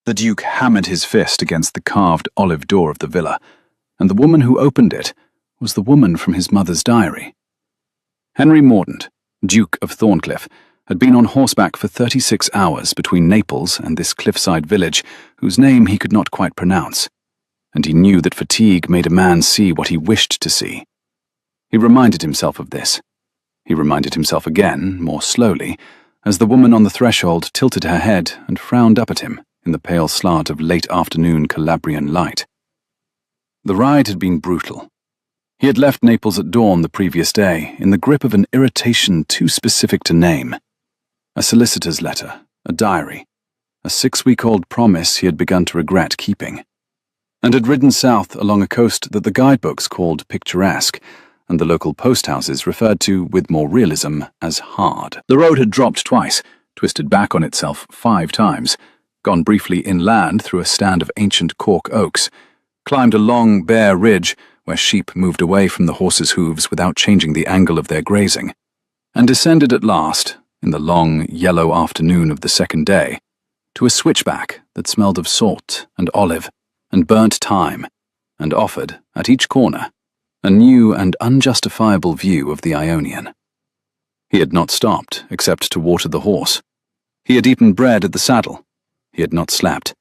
The Duke hammered his fist against the carved olive door of the villa, and the woman who opened it was the woman from his mother's diary. Henry Mordaunt, Duke of Thorncliffe, had been on horseback for 36 hours between Naples and this cliffside village whose name he could not quite pronounce, and he knew that fatigue made a man see what he wished to see. He reminded himself of this. He reminded himself again, more slowly, as the woman on the threshold tilted her head and frowned up at him in the pale slant of late-afternoon Calabrian light. The ride had been brutal. He had left Naples at dawn the previous day, in the grip of an irritation too specific to name. A solicitor's letter, a diary, a 6-week-old promise he had begun to regret keeping, and had ridden south along a coast that the guidebooks called picturesque, and the local post houses referred to with more realism as hard. The road had dropped twice, twisted back on itself 5 times, gone briefly inland through a stand of ancient cork oaks, climbed a long, bare ridge where sheep moved away from the horses' hooves without changing the angle of their grazing, and descended at last, in the long, yellow afternoon of the second day, to a switchback that smelled of salt and olive and burnt thyme, and offered, at each corner, a new and unjustifiable view of the Ionian. He had not stopped except to water the horse. He had eaten bread at the saddle. He had not slept.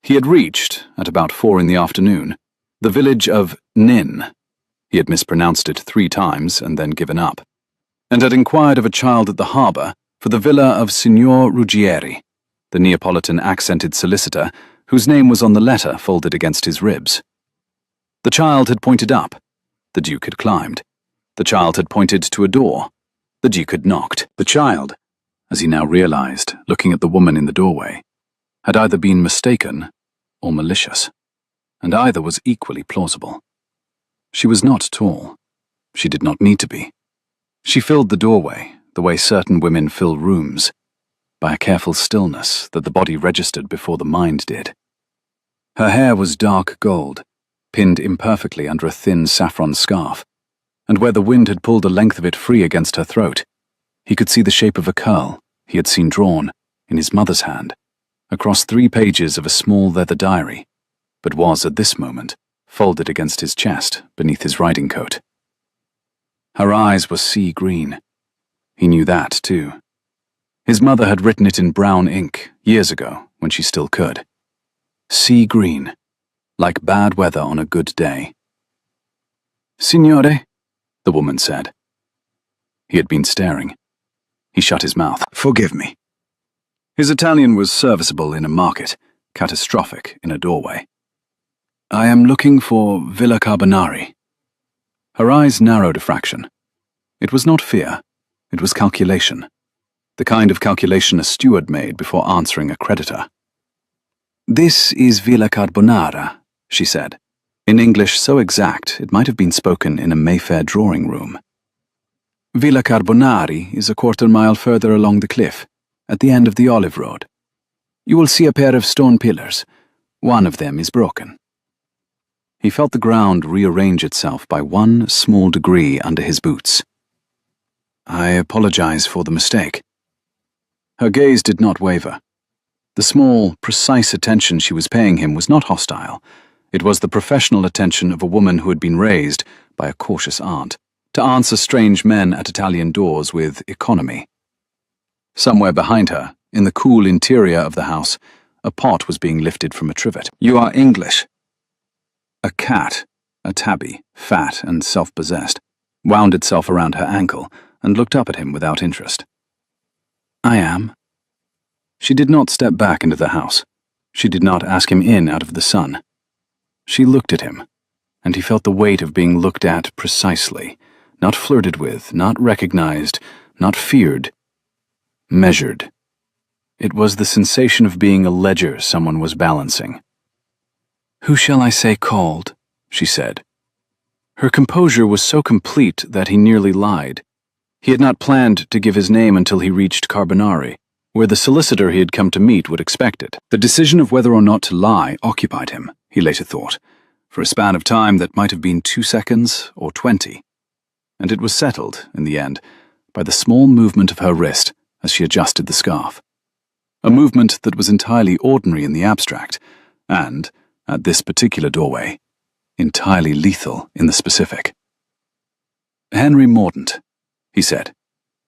He had reached, at about 4 in the afternoon, the village of Nin. He had mispronounced it 3 times and then given up, and had inquired of a child at the harbour for the villa of Signor Ruggieri, the Neapolitan-accented solicitor whose name was on the letter folded against his ribs. The child had pointed up. The Duke had climbed. The child had pointed to a door. The Duke had knocked. The child, as he now realized, looking at the woman in the doorway, had either been mistaken or malicious, and either was equally plausible. She was not tall. She did not need to be. She filled the doorway, the way certain women fill rooms, by a careful stillness that the body registered before the mind did. Her hair was dark gold, pinned imperfectly under a thin saffron scarf, and where the wind had pulled a length of it free against her throat, he could see the shape of a curl he had seen drawn, in his mother's hand, across 3 pages of a small leather diary, but was, at this moment, folded against his chest beneath his riding coat. Her eyes were sea green. He knew that, too. His mother had written it in brown ink, years ago, when she still could. Sea green, like bad weather on a good day. "Signore," the woman said. He had been staring. He shut his mouth. "Forgive me." His Italian was serviceable in a market, catastrophic in a doorway. "I am looking for Villa Carbonari." Her eyes narrowed a fraction. It was not fear. It was calculation. The kind of calculation a steward made before answering a creditor. "This is Villa Carbonara," she said, in English so exact it might have been spoken in a Mayfair drawing room. "Villa Carbonari is a 1/4 mile further along the cliff, at the end of the olive road. You will see a pair of stone pillars. One of them is broken." He felt the ground rearrange itself by 1 small degree under his boots. "I apologize for the mistake." Her gaze did not waver. The small, precise attention she was paying him was not hostile. It was the professional attention of a woman who had been raised, by a cautious aunt, to answer strange men at Italian doors with economy. Somewhere behind her, in the cool interior of the house, a pot was being lifted from a trivet. "You are English." A cat, a tabby, fat and self-possessed, wound itself around her ankle and looked up at him without interest. "I am." She did not step back into the house. She did not ask him in out of the sun. She looked at him, and he felt the weight of being looked at precisely, not flirted with, not recognized, not feared, measured. It was the sensation of being a ledger someone was balancing. "Who shall I say called?" she said. Her composure was so complete that he nearly lied. He had not planned to give his name until he reached Carbonari, where the solicitor he had come to meet would expect it. The decision of whether or not to lie occupied him, he later thought, for a span of time that might have been 2 seconds or 20, and it was settled, in the end, by the small movement of her wrist as she adjusted the scarf. a movement that was entirely ordinary in the abstract, and, at this particular doorway, entirely lethal in the specific. "Henry Mordaunt," he said,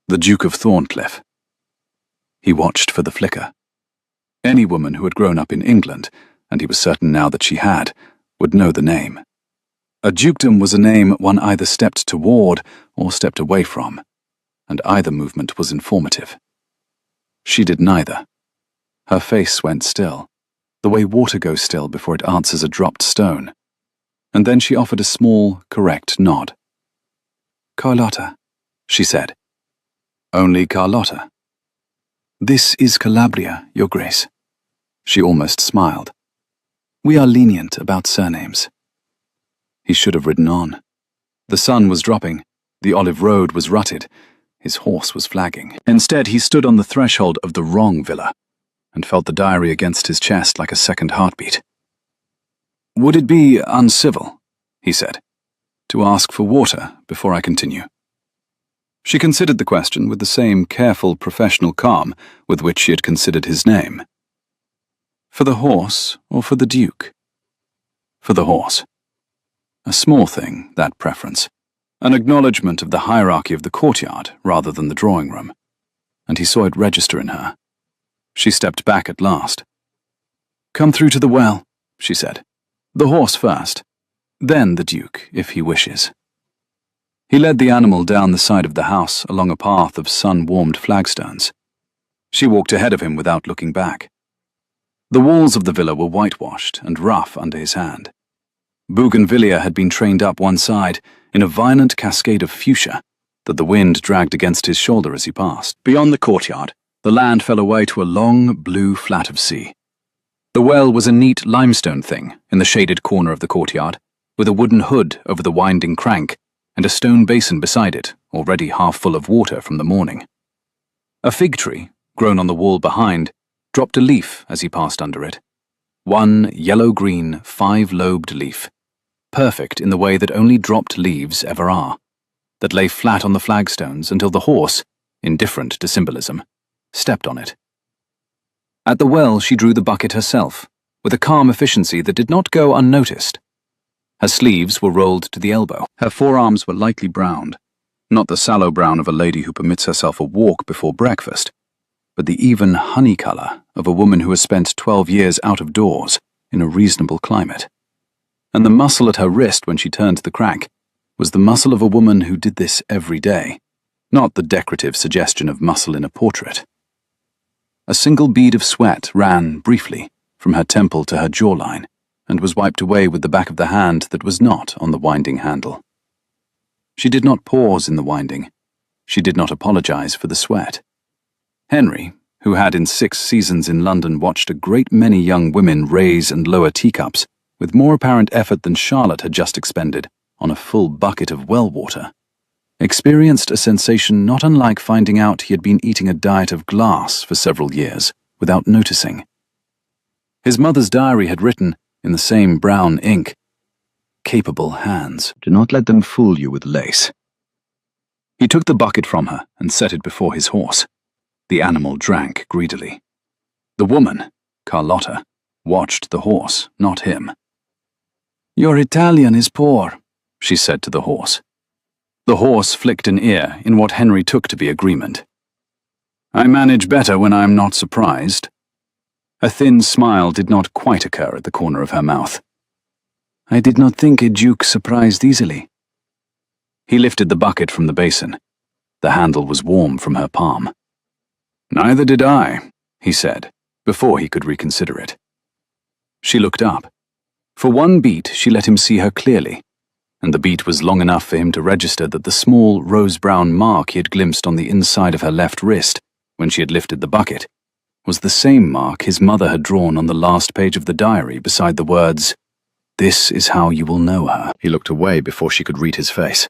"the Duke of Thorncliffe." He watched for the flicker. Any woman who had grown up in England, and he was certain now that she had, would know the name. A dukedom was a name one either stepped toward or stepped away from, and either movement was informative. She did neither. Her face went still, the way water goes still before it answers a dropped stone, and then she offered a small, correct nod. "Carlotta," she said. "Only Carlotta." "This is Calabria, Your Grace." She almost smiled. "We are lenient about surnames." He should have ridden on. The sun was dropping, the olive road was rutted, his horse was flagging. Instead, he stood on the threshold of the wrong villa, and felt the diary against his chest like a second heartbeat. "Would it be uncivil," he said, "to ask for water before I continue?" She considered the question with the same careful professional calm with which she had considered his name. "For the horse or for the Duke?" "For the horse." A small thing, that preference. An acknowledgement of the hierarchy of the courtyard rather than the drawing room, and he saw it register in her. She stepped back at last. "Come through to the well," she said. "The horse first, then the Duke, if he wishes." He led the animal down the side of the house along a path of sun-warmed flagstones. She walked ahead of him without looking back. The walls of the villa were whitewashed and rough under his hand. Bougainvillea had been trained up one side in a violent cascade of fuchsia that the wind dragged against his shoulder as he passed. Beyond the courtyard, the land fell away to a long, blue flat of sea. The well was a neat limestone thing in the shaded corner of the courtyard, with a wooden hood over the winding crank and a stone basin beside it, already half full of water from the morning. A fig tree, grown on the wall behind, dropped a leaf as he passed under it. One yellow-green, five-lobed leaf, perfect in the way that only dropped leaves ever are, that lay flat on the flagstones until the horse, indifferent to symbolism, stepped on it. At the well she drew the bucket herself, with a calm efficiency that did not go unnoticed. Her sleeves were rolled to the elbow. Her forearms were lightly browned, not the sallow brown of a lady who permits herself a walk before breakfast, but the even honey colour of a woman who has spent 12 years out of doors in a reasonable climate. And the muscle at her wrist when she turned the crank was the muscle of a woman who did this every day, not the decorative suggestion of muscle in a portrait. A single bead of sweat ran, briefly, from her temple to her jawline, and was wiped away with the back of the hand that was not on the winding handle. She did not pause in the winding. She did not apologize for the sweat. Henry, who had in 6 seasons in London watched a great many young women raise and lower teacups with more apparent effort than Charlotte had just expended on a full bucket of well water, experienced a sensation not unlike finding out he had been eating a diet of glass for several years without noticing. His mother's diary had written, in the same brown ink, "Capable hands. Do not let them fool you with lace." He took the bucket from her and set it before his horse. The animal drank greedily. The woman, Carlotta, watched the horse, not him. "Your Italian is poor," she said to the horse. The horse flicked an ear in what Henry took to be agreement. "I manage better when I am not surprised." A thin smile did not quite occur at the corner of her mouth. "I did not think a duke surprised easily." He lifted the bucket from the basin. The handle was warm from her palm. "Neither did I," he said, before he could reconsider it. She looked up. For one beat she let him see her clearly, and the beat was long enough for him to register that the small rose-brown mark he had glimpsed on the inside of her left wrist when she had lifted the bucket was the same mark his mother had drawn on the last page of the diary beside the words, "This is how you will know her." He looked away before she could read his face.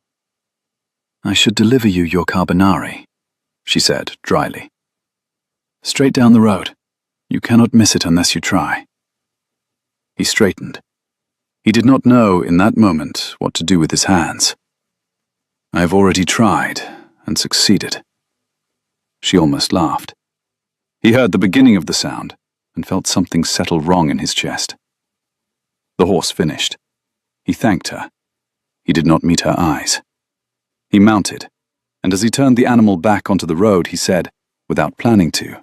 "I should deliver you your carbonari," she said dryly. "Straight down the road. You cannot miss it unless you try." He straightened. He did not know, in that moment, what to do with his hands. "I have already tried, and succeeded." She almost laughed. He heard the beginning of the sound and felt something settle wrong in his chest. The horse finished. He thanked her. He did not meet her eyes. He mounted, and as he turned the animal back onto the road, he said, without planning to,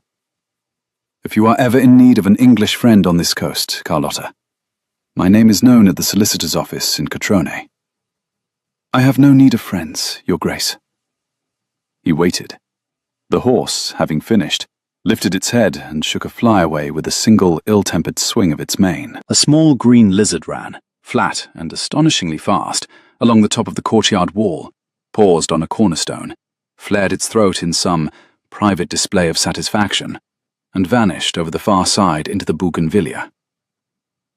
"If you are ever in need of an English friend on this coast, Carlotta, my name is known at the solicitor's office in Catrone." "I have no need of friends, Your Grace." He waited. The horse, having finished, lifted its head and shook a flyaway with a single ill-tempered swing of its mane. A small green lizard ran, flat and astonishingly fast, along the top of the courtyard wall, paused on a cornerstone, flared its throat in some private display of satisfaction, and vanished over the far side into the bougainvillea.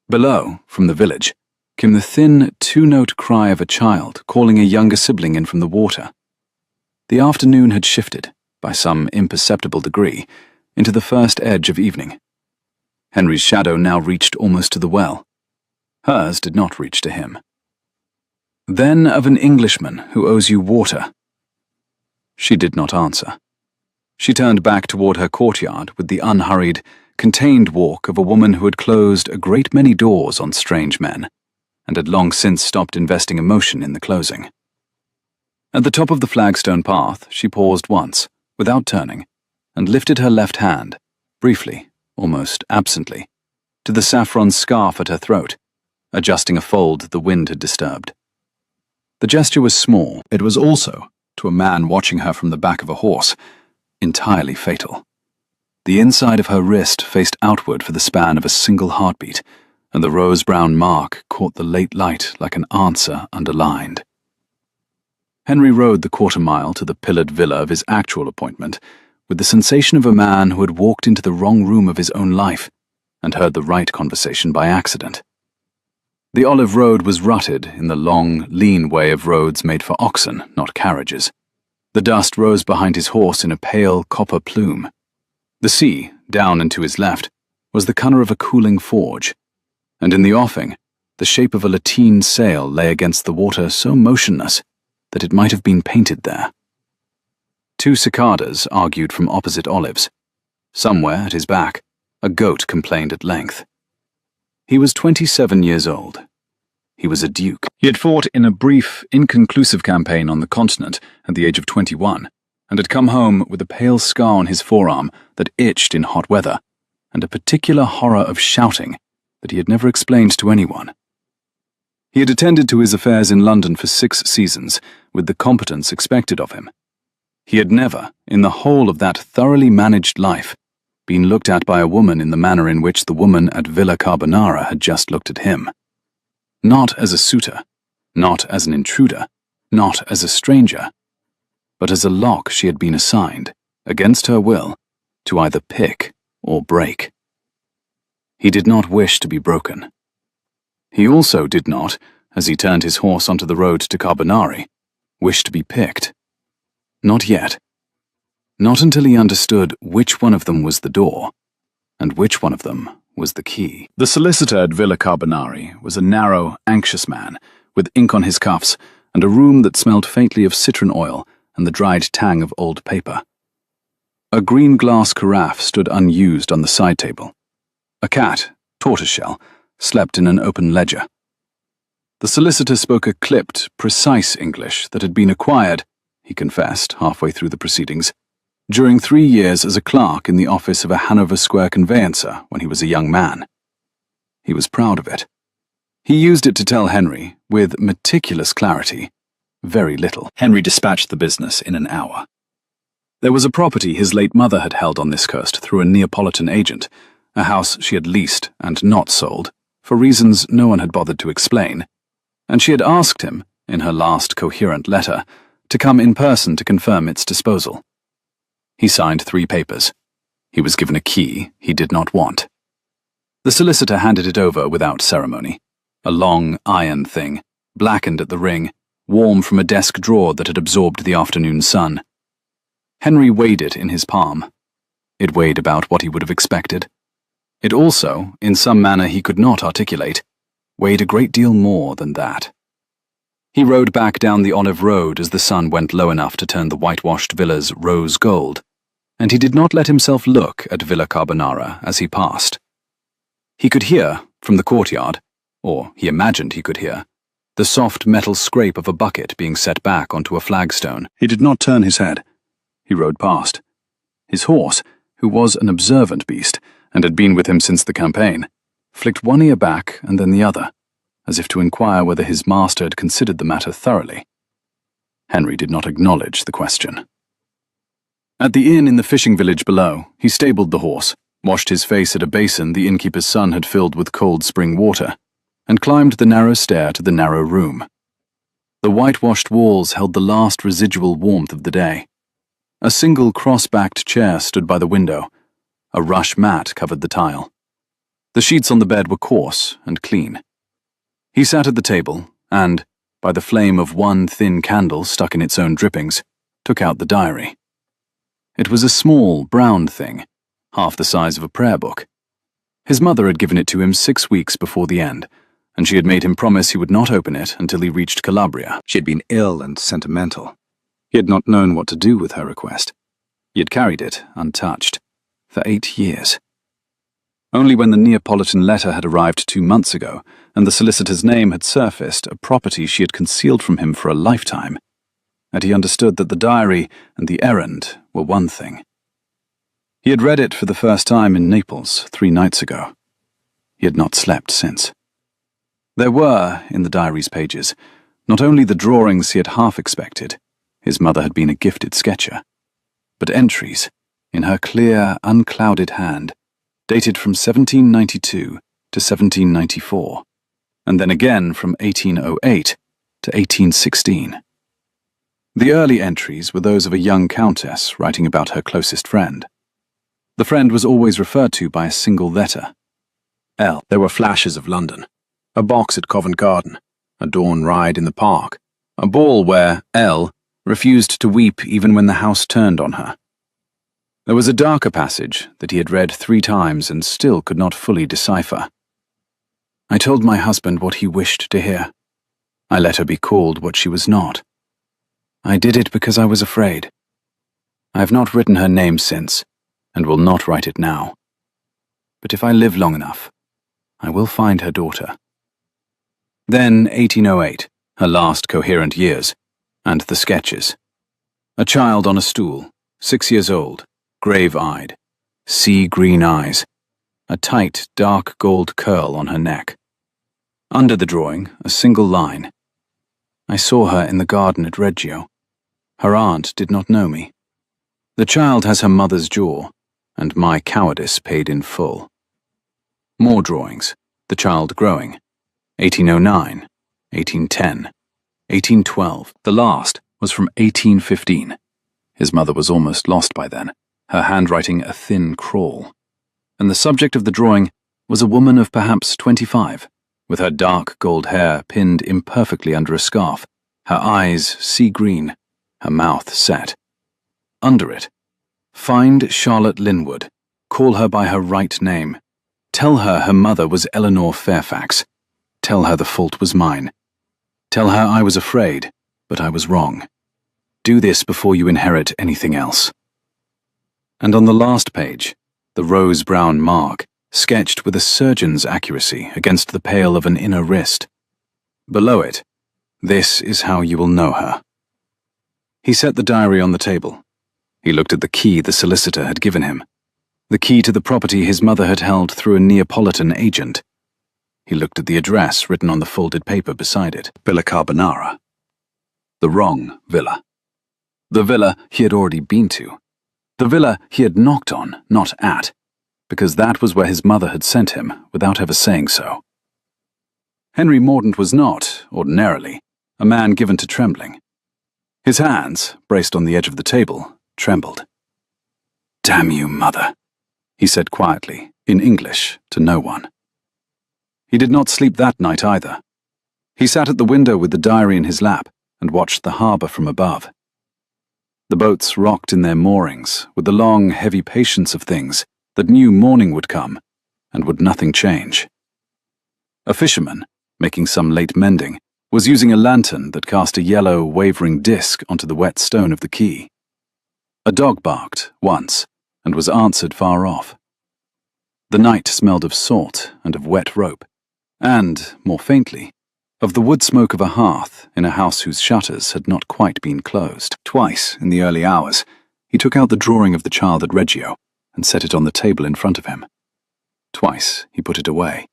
Below, from the village, came the thin, two-note cry of a child calling a younger sibling in from the water. The afternoon had shifted, by some imperceptible degree, into the first edge of evening. Henry's shadow now reached almost to the well. Hers did not reach to him. "Then of an Englishman who owes you water." She did not answer. She turned back toward her courtyard with the unhurried, contained walk of a woman who had closed a great many doors on strange men, and had long since stopped investing emotion in the closing. At the top of the flagstone path, she paused once, without turning, and lifted her left hand, briefly, almost absently, to the saffron scarf at her throat, adjusting a fold the wind had disturbed. The gesture was small. It was also, to a man watching her from the back of a horse, entirely fatal. The inside of her wrist faced outward for the span of a single heartbeat, and the rose-brown mark caught the late light like an answer underlined. Henry rode the quarter-mile to the pillared villa of his actual appointment with the sensation of a man who had walked into the wrong room of his own life and heard the right conversation by accident. The olive road was rutted in the long, lean way of roads made for oxen, not carriages. The dust rose behind his horse in a pale copper plume. The sea, down and to his left, was the colour of a cooling forge, and in the offing, the shape of a lateen sail lay against the water so motionless that it might have been painted there. Two cicadas argued from opposite olives. Somewhere at his back, a goat complained at length. He was 27 years old. He was a duke. He had fought in a brief, inconclusive campaign on the continent at the age of 21, and had come home with a pale scar on his forearm that itched in hot weather, and a particular horror of shouting that he had never explained to anyone. He had attended to his affairs in London for 6 seasons, with the competence expected of him. He had never, in the whole of that thoroughly managed life, been looked at by a woman in the manner in which the woman at Villa Carbonara had just looked at him. Not as a suitor, not as an intruder, not as a stranger, but as a lock she had been assigned, against her will, to either pick or break. He did not wish to be broken. He also did not, as he turned his horse onto the road to Carbonari, wish to be picked. Not yet. Not until he understood which one of them was the door, and which one of them was the key. The solicitor at Villa Carbonari was a narrow, anxious man, with ink on his cuffs and a room that smelled faintly of citron oil and the dried tang of old paper. A green glass carafe stood unused on the side table. A cat, tortoiseshell, slept in an open ledger. The solicitor spoke a clipped, precise English that had been acquired, he confessed halfway through the proceedings, during 3 years as a clerk in the office of a Hanover Square conveyancer when he was a young man. He was proud of it. He used it to tell Henry, with meticulous clarity, very little. Henry dispatched the business in an hour. There was a property his late mother had held on this coast through a Neapolitan agent, a house she had leased and not sold, for reasons no one had bothered to explain, and she had asked him, in her last coherent letter, to come in person to confirm its disposal. He signed 3 papers. He was given a key he did not want. The solicitor handed it over without ceremony, a long iron thing, blackened at the ring, warm from a desk drawer that had absorbed the afternoon sun. Henry weighed it in his palm. It weighed about what he would have expected. It also, in some manner he could not articulate, weighed a great deal more than that. He rode back down the olive road as the sun went low enough to turn the whitewashed villas rose gold, and he did not let himself look at Villa Carbonara as he passed. He could hear, from the courtyard, or he imagined he could hear, the soft metal scrape of a bucket being set back onto a flagstone. He did not turn his head. He rode past. His horse, who was an observant beast and had been with him since the campaign, flicked one ear back and then the other, as if to inquire whether his master had considered the matter thoroughly. Henry did not acknowledge the question. At the inn in the fishing village below, he stabled the horse, washed his face at a basin the innkeeper's son had filled with cold spring water, and climbed the narrow stair to the narrow room. The whitewashed walls held the last residual warmth of the day. A single cross-backed chair stood by the window. A rush mat covered the tile. The sheets on the bed were coarse and clean. He sat at the table and, by the flame of one thin candle stuck in its own drippings, took out the diary. It was a small, brown thing, half the size of a prayer book. His mother had given it to him 6 weeks before the end, and she had made him promise he would not open it until he reached Calabria. She had been ill and sentimental. He had not known what to do with her request. He had carried it, untouched, for 8 years. Only when the Neapolitan letter had arrived 2 months ago, and the solicitor's name had surfaced, a property she had concealed from him for a lifetime, had he understood that the diary and the errand were one thing. He had read it for the first time in Naples 3 nights ago. He had not slept since. There were, in the diary's pages, not only the drawings he had half expected — his mother had been a gifted sketcher — but entries, in her clear, unclouded hand, dated from 1792 to 1794, and then again from 1808 to 1816. The early entries were those of a young countess writing about her closest friend. The friend was always referred to by a single letter, L. There were flashes of London. A box at Covent Garden, a dawn ride in the park, a ball where L. refused to weep even when the house turned on her. There was a darker passage that he had read 3 times and still could not fully decipher. I told my husband what he wished to hear. I let her be called what she was not. I did it because I was afraid. I have not written her name since, and will not write it now. But if I live long enough, I will find her daughter. Then 1808, her last coherent years, and the sketches. A child on a stool, 6 years old, grave-eyed, sea-green eyes, a tight, dark gold curl on her neck. Under the drawing, a single line. I saw her in the garden at Reggio. Her aunt did not know me. The child has her mother's jaw, and my cowardice paid in full. More drawings, the child growing. 1809, 1810, 1812. The last was from 1815. His mother was almost lost by then, her handwriting a thin crawl. And the subject of the drawing was a woman of perhaps 25, with her dark gold hair pinned imperfectly under a scarf, her eyes sea green, her mouth set. Under it, find Charlotte Linwood, call her by her right name. Tell her her mother was Eleanor Fairfax. Tell her the fault was mine. Tell her I was afraid, but I was wrong. Do this before you inherit anything else. And on the last page, the rose-brown mark, sketched with a surgeon's accuracy against the pale of an inner wrist. Below it, this is how you will know her. He set the diary on the table. He looked at the key the solicitor had given him, the key to the property his mother had held through a Neapolitan agent. He looked at the address written on the folded paper beside it, Villa Carbonara. The wrong villa. The villa he had already been to. The villa he had knocked on, not at, because that was where his mother had sent him without ever saying so. Henry Mordaunt was not, ordinarily, a man given to trembling. His hands, braced on the edge of the table, trembled. "Damn you, mother," he said quietly, in English, to no one. He did not sleep that night either. He sat at the window with the diary in his lap and watched the harbour from above. The boats rocked in their moorings with the long, heavy patience of things that knew morning would come and would nothing change. A fisherman, making some late mending, was using a lantern that cast a yellow, wavering disk onto the wet stone of the quay. A dog barked, once, and was answered far off. The night smelled of salt and of wet rope, and, more faintly, of the wood smoke of a hearth in a house whose shutters had not quite been closed. Twice, in the early hours, he took out the drawing of the child at Reggio and set it on the table in front of him. Twice he put it away.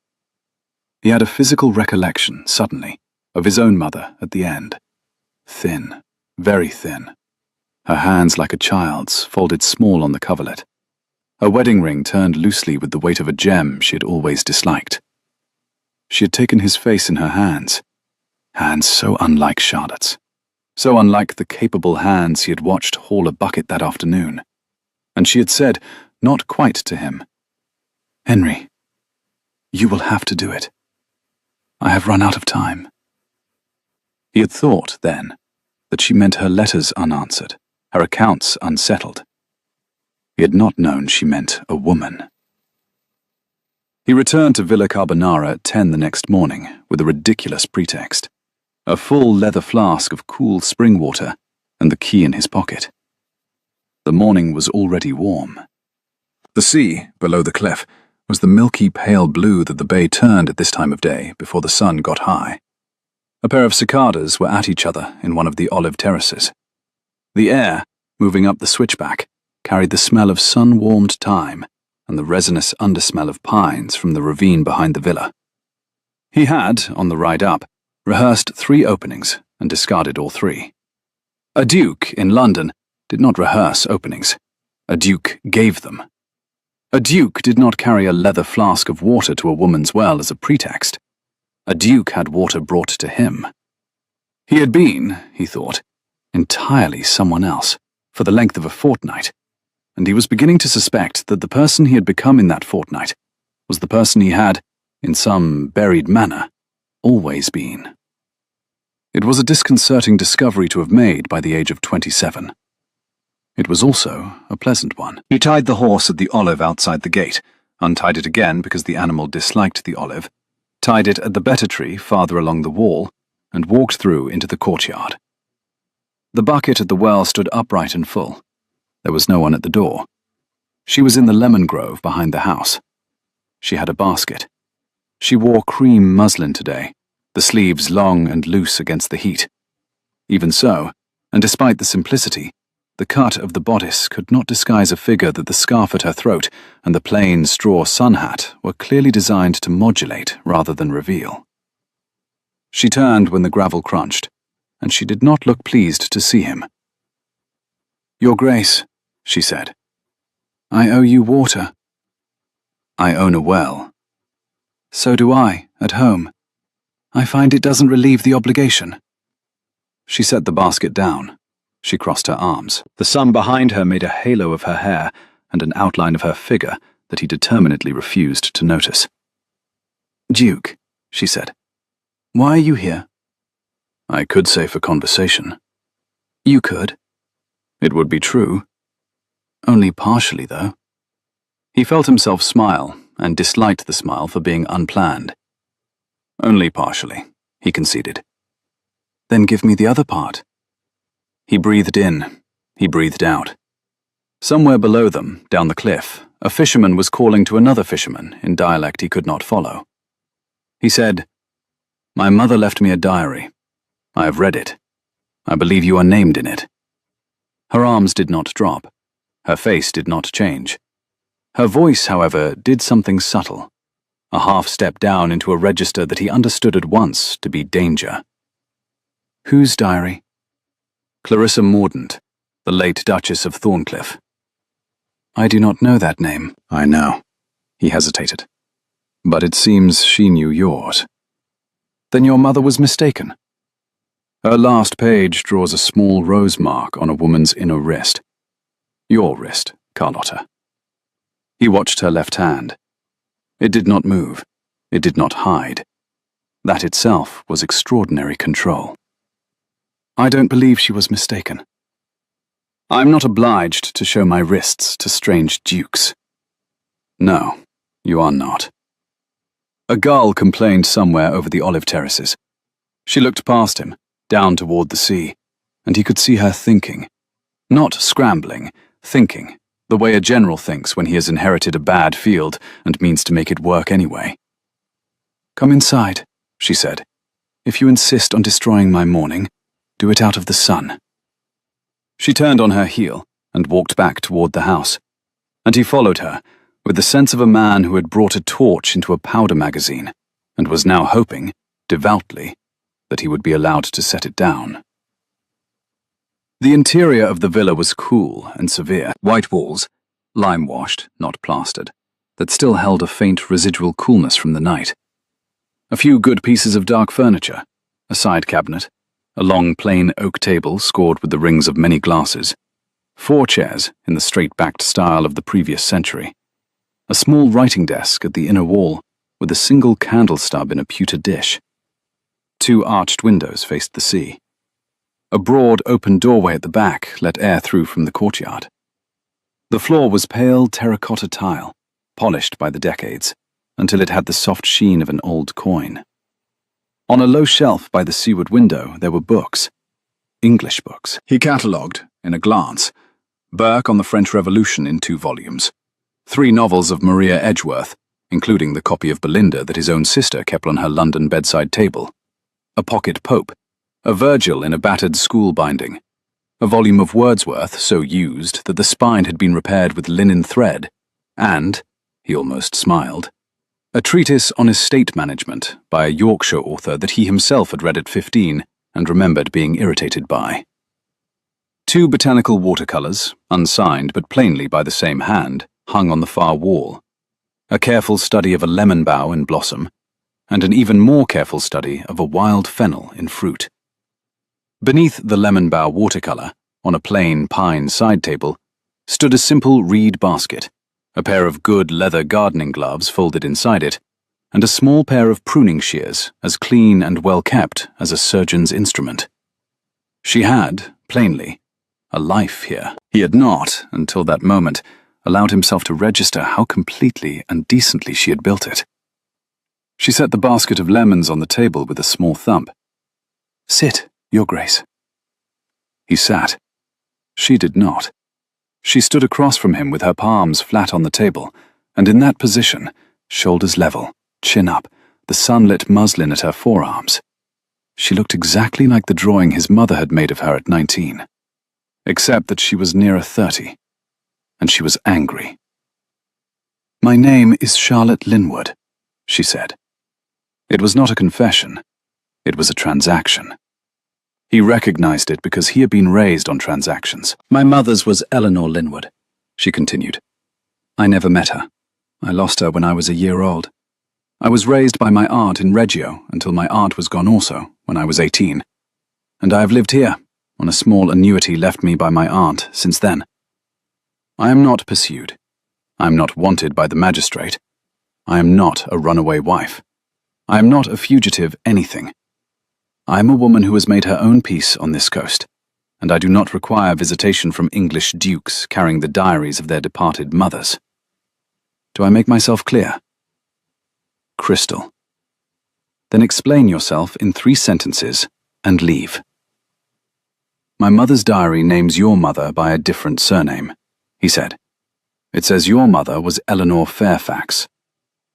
He had a physical recollection, suddenly, of his own mother at the end. Thin, very thin. Her hands like a child's, folded small on the coverlet. Her wedding ring turned loosely with the weight of a gem she had always disliked. She had taken his face in her hands so unlike Charlotte's, so unlike the capable hands he had watched haul a bucket that afternoon, and she had said, not quite to him, "Henry, you will have to do it. I have run out of time." He had thought, then, that she meant her letters unanswered, her accounts unsettled. He had not known she meant a woman. He returned to Villa Carbonara at 10 the next morning with a ridiculous pretext. A full leather flask of cool spring water and the key in his pocket. The morning was already warm. The sea, below the cliff, was the milky pale blue that the bay turned at this time of day before the sun got high. A pair of cicadas were at each other in one of the olive terraces. The air, moving up the switchback, carried the smell of sun-warmed thyme and the resinous undersmell of pines from the ravine behind the villa. He had, on the ride up, rehearsed 3 openings and discarded all 3. A duke in London did not rehearse openings. A duke gave them. A duke did not carry a leather flask of water to a woman's well as a pretext. A duke had water brought to him. He had been, he thought, entirely someone else for the length of a fortnight, and he was beginning to suspect that the person he had become in that fortnight was the person he had, in some buried manner, always been. It was a disconcerting discovery to have made by the age of 27. It was also a pleasant one. He tied the horse at the olive outside the gate, untied it again because the animal disliked the olive, tied it at the better tree farther along the wall, and walked through into the courtyard. The bucket at the well stood upright and full. There was no one at the door. She was in the lemon grove behind the house. She had a basket. She wore cream muslin today, the sleeves long and loose against the heat. Even so, and despite the simplicity, the cut of the bodice could not disguise a figure that the scarf at her throat and the plain straw sun hat were clearly designed to modulate rather than reveal. She turned when the gravel crunched, and she did not look pleased to see him. "Your Grace," she said, "I owe you water." "I own a well." "So do I, at home. I find it doesn't relieve the obligation." She set the basket down. She crossed her arms. The sun behind her made a halo of her hair and an outline of her figure that he determinedly refused to notice. "Duke," she said, "why are you here?" "I could say for conversation." "You could." "It would be true." "Only partially, though." He felt himself smile, and disliked the smile for being unplanned. "Only partially," he conceded. "Then give me the other part." He breathed in, he breathed out. Somewhere below them, down the cliff, a fisherman was calling to another fisherman in dialect he could not follow. He said, "My mother left me a diary. I have read it. I believe you are named in it." Her arms did not drop. Her face did not change. Her voice, however, did something subtle, a half step down into a register that he understood at once to be danger. "Whose diary?" "Clarissa Mordaunt, the late Duchess of Thorncliffe." "I do not know that name." "I know." He hesitated. "But it seems she knew yours." "Then your mother was mistaken." Her last page draws a small rose mark on a woman's inner wrist. Your wrist, Carlotta. He watched her left hand. It did not move. It did not hide. That itself was extraordinary control. "I don't believe she was mistaken. I'm not obliged to show my wrists to strange dukes." "No, you are not." A gull complained somewhere over the olive terraces. She looked past him, down toward the sea, and he could see her thinking. Not scrambling, thinking, the way a general thinks when he has inherited a bad field and means to make it work anyway. "Come inside," she said. "If you insist on destroying my morning, do it out of the sun." She turned on her heel and walked back toward the house, and he followed her with the sense of a man who had brought a torch into a powder magazine and was now hoping, devoutly, that he would be allowed to set it down. The interior of the villa was cool and severe. White walls, lime-washed, not plastered, that still held a faint residual coolness from the night. A few good pieces of dark furniture, a side cabinet, a long plain oak table scored with the rings of many glasses, 4 chairs in the straight-backed style of the previous century, a small writing desk at the inner wall with a single candle stub in a pewter dish. 2 arched windows faced the sea. A broad, open doorway at the back let air through from the courtyard. The floor was pale terracotta tile, polished by the decades, until it had the soft sheen of an old coin. On a low shelf by the seaward window there were books. English books. He catalogued, in a glance, Burke on the French Revolution in 2 volumes, 3 novels of Maria Edgeworth, including the copy of Belinda that his own sister kept on her London bedside table, a pocket Pope, a Virgil in a battered school binding, a volume of Wordsworth so used that the spine had been repaired with linen thread, and, he almost smiled, a treatise on estate management by a Yorkshire author that he himself had read at 15 and remembered being irritated by. 2 botanical watercolours, unsigned but plainly by the same hand, hung on the far wall, a careful study of a lemon bough in blossom, and an even more careful study of a wild fennel in fruit. Beneath the lemon bough watercolour, on a plain pine side table, stood a simple reed basket, a pair of good leather gardening gloves folded inside it, and a small pair of pruning shears as clean and well kept as a surgeon's instrument. She had, plainly, a life here. He had not, until that moment, allowed himself to register how completely and decently she had built it. She set the basket of lemons on the table with a small thump. "Sit, Your Grace." He sat. She did not. She stood across from him with her palms flat on the table, and in that position, shoulders level, chin up, the sunlit muslin at her forearms. She looked exactly like the drawing his mother had made of her at 19, except that she was nearer 30, and she was angry. "My name is Charlotte Linwood," she said. It was not a confession. It was a transaction. He recognized it because he had been raised on transactions. "My mother's was Eleanor Linwood," she continued. "I never met her. I lost her when I was a year old. I was raised by my aunt in Reggio until my aunt was gone also, when I was 18. And I have lived here, on a small annuity left me by my aunt, since then. I am not pursued. I am not wanted by the magistrate. I am not a runaway wife. I am not a fugitive anything. I am a woman who has made her own peace on this coast, and I do not require visitation from English dukes carrying the diaries of their departed mothers. Do I make myself clear? Crystal. Then explain yourself in 3 sentences and leave. My mother's diary names your mother by a different surname, he said. It says your mother was Eleanor Fairfax.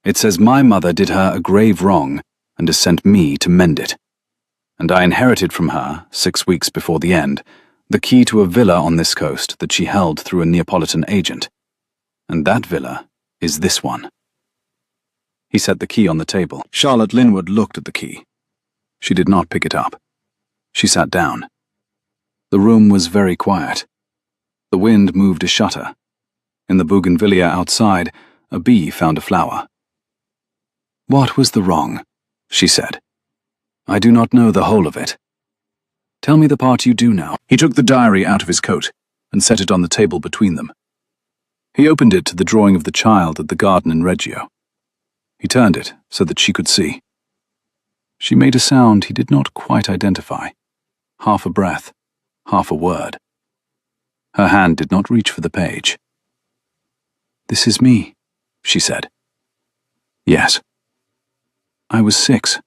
It says my mother did her a grave wrong and has sent me to mend it. And I inherited from her, 6 weeks before the end, the key to a villa on this coast that she held through a Neapolitan agent. And that villa is this one. He set the key on the table. Charlotte Linwood looked at the key. She did not pick it up. She sat down. The room was very quiet. The wind moved a shutter. In the bougainvillea outside, a bee found a flower. What was the wrong? She said. I do not know the whole of it. Tell me the part you do know. He took the diary out of his coat and set it on the table between them. He opened it to the drawing of the child at the garden in Reggio. He turned it so that she could see. She made a sound he did not quite identify. Half a breath, half a word. Her hand did not reach for the page. This is me, she said. Yes. I was 6.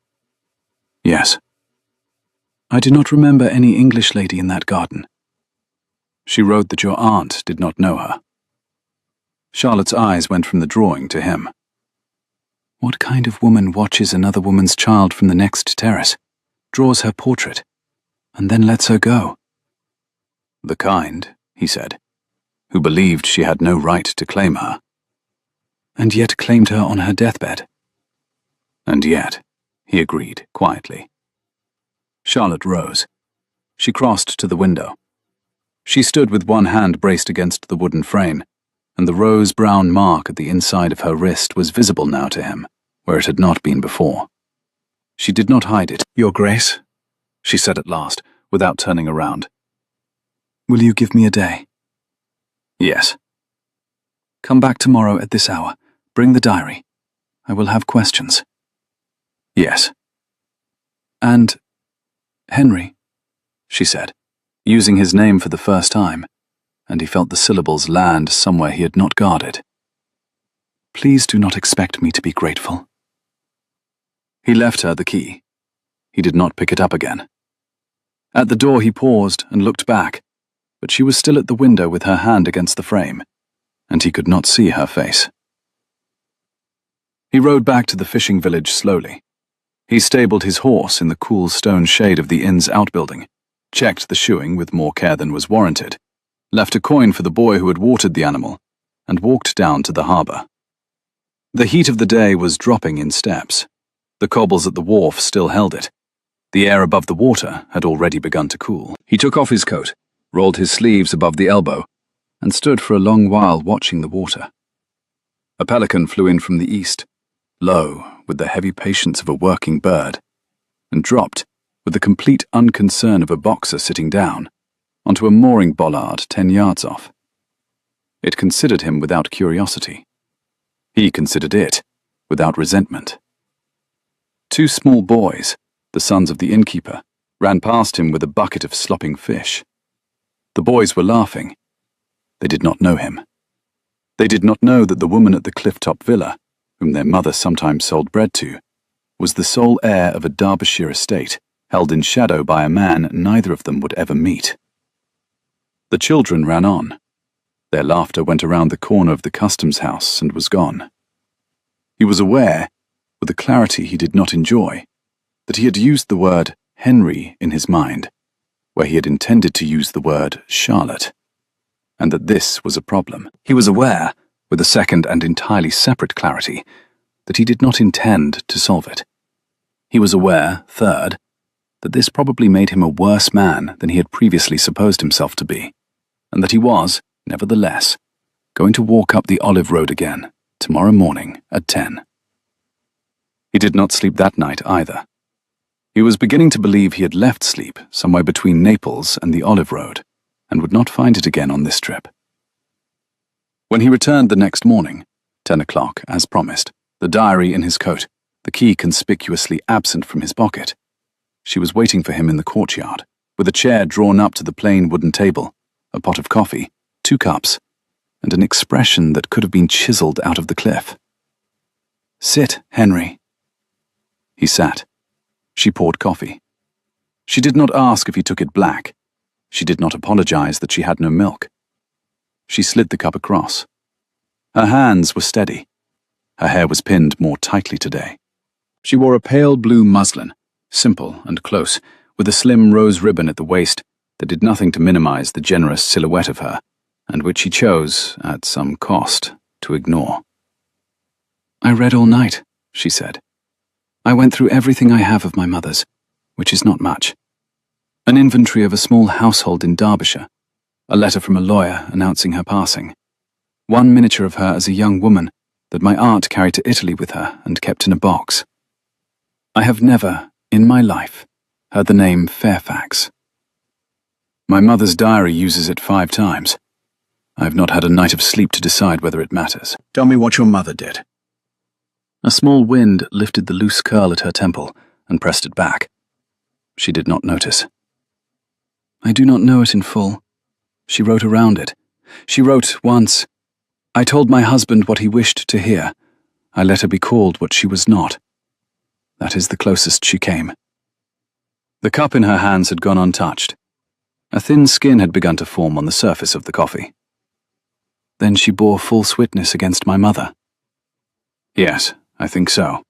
Yes. I do not remember any English lady in that garden. She wrote that your aunt did not know her. Charlotte's eyes went from the drawing to him. What kind of woman watches another woman's child from the next terrace, draws her portrait, and then lets her go? The kind, he said, who believed she had no right to claim her. And yet claimed her on her deathbed. And yet, he agreed quietly. Charlotte rose. She crossed to the window. She stood with one hand braced against the wooden frame, and the rose-brown mark at the inside of her wrist was visible now to him, where it had not been before. She did not hide it. Your Grace, she said at last, without turning around. Will you give me a day? Yes. Come back tomorrow at this hour. Bring the diary. I will have questions. Yes. And Henry, she said, using his name for the first time, and he felt the syllables land somewhere he had not guarded. Please do not expect me to be grateful. He left her the key. He did not pick it up again. At the door he paused and looked back, but she was still at the window with her hand against the frame, and he could not see her face. He rode back to the fishing village slowly. He stabled his horse in the cool stone shade of the inn's outbuilding, checked the shoeing with more care than was warranted, left a coin for the boy who had watered the animal, and walked down to the harbour. The heat of the day was dropping in steps. The cobbles at the wharf still held it. The air above the water had already begun to cool. He took off his coat, rolled his sleeves above the elbow, and stood for a long while watching the water. A pelican flew in from the east, low, with the heavy patience of a working bird, and dropped, with the complete unconcern of a boxer sitting down, onto a mooring bollard 10 yards off. It considered him without curiosity. He considered it without resentment. 2 small boys, the sons of the innkeeper, ran past him with a bucket of slopping fish. The boys were laughing. They did not know him. They did not know that the woman at the cliff-top villa, whom their mother sometimes sold bread to, was the sole heir of a Derbyshire estate, held in shadow by a man neither of them would ever meet. The children ran on. Their laughter went around the corner of the customs house and was gone. He was aware, with a clarity he did not enjoy, that he had used the word Henry in his mind, where he had intended to use the word Charlotte, and that this was a problem. He was aware, with a second and entirely separate clarity, that he did not intend to solve it. He was aware, third, that this probably made him a worse man than he had previously supposed himself to be, and that he was, nevertheless, going to walk up the Olive Road again, tomorrow morning at 10. He did not sleep that night either. He was beginning to believe he had left sleep somewhere between Naples and the Olive Road, and would not find it again on this trip. When he returned the next morning, 10 o'clock as promised, the diary in his coat, the key conspicuously absent from his pocket, she was waiting for him in the courtyard, with a chair drawn up to the plain wooden table, a pot of coffee, 2 cups, and an expression that could have been chiseled out of the cliff. Sit, Henry. He sat. She poured coffee. She did not ask if he took it black. She did not apologize that she had no milk. She slid the cup across. Her hands were steady. Her hair was pinned more tightly today. She wore a pale blue muslin, simple and close, with a slim rose ribbon at the waist that did nothing to minimize the generous silhouette of her, and which he chose, at some cost, to ignore. I read all night, she said. I went through everything I have of my mother's, which is not much. An inventory of a small household in Derbyshire, a letter from a lawyer announcing her passing, one miniature of her as a young woman that my aunt carried to Italy with her and kept in a box. I have never, in my life, heard the name Fairfax. My mother's diary uses it 5 times. I have not had a night of sleep to decide whether it matters. Tell me what your mother did. A small wind lifted the loose curl at her temple and pressed it back. She did not notice. I do not know it in full. She wrote around it. She wrote once, I told my husband what he wished to hear. I let her be called what she was not. That is the closest she came. The cup in her hands had gone untouched. A thin skin had begun to form on the surface of the coffee. Then she bore false witness against my mother. Yes, I think so.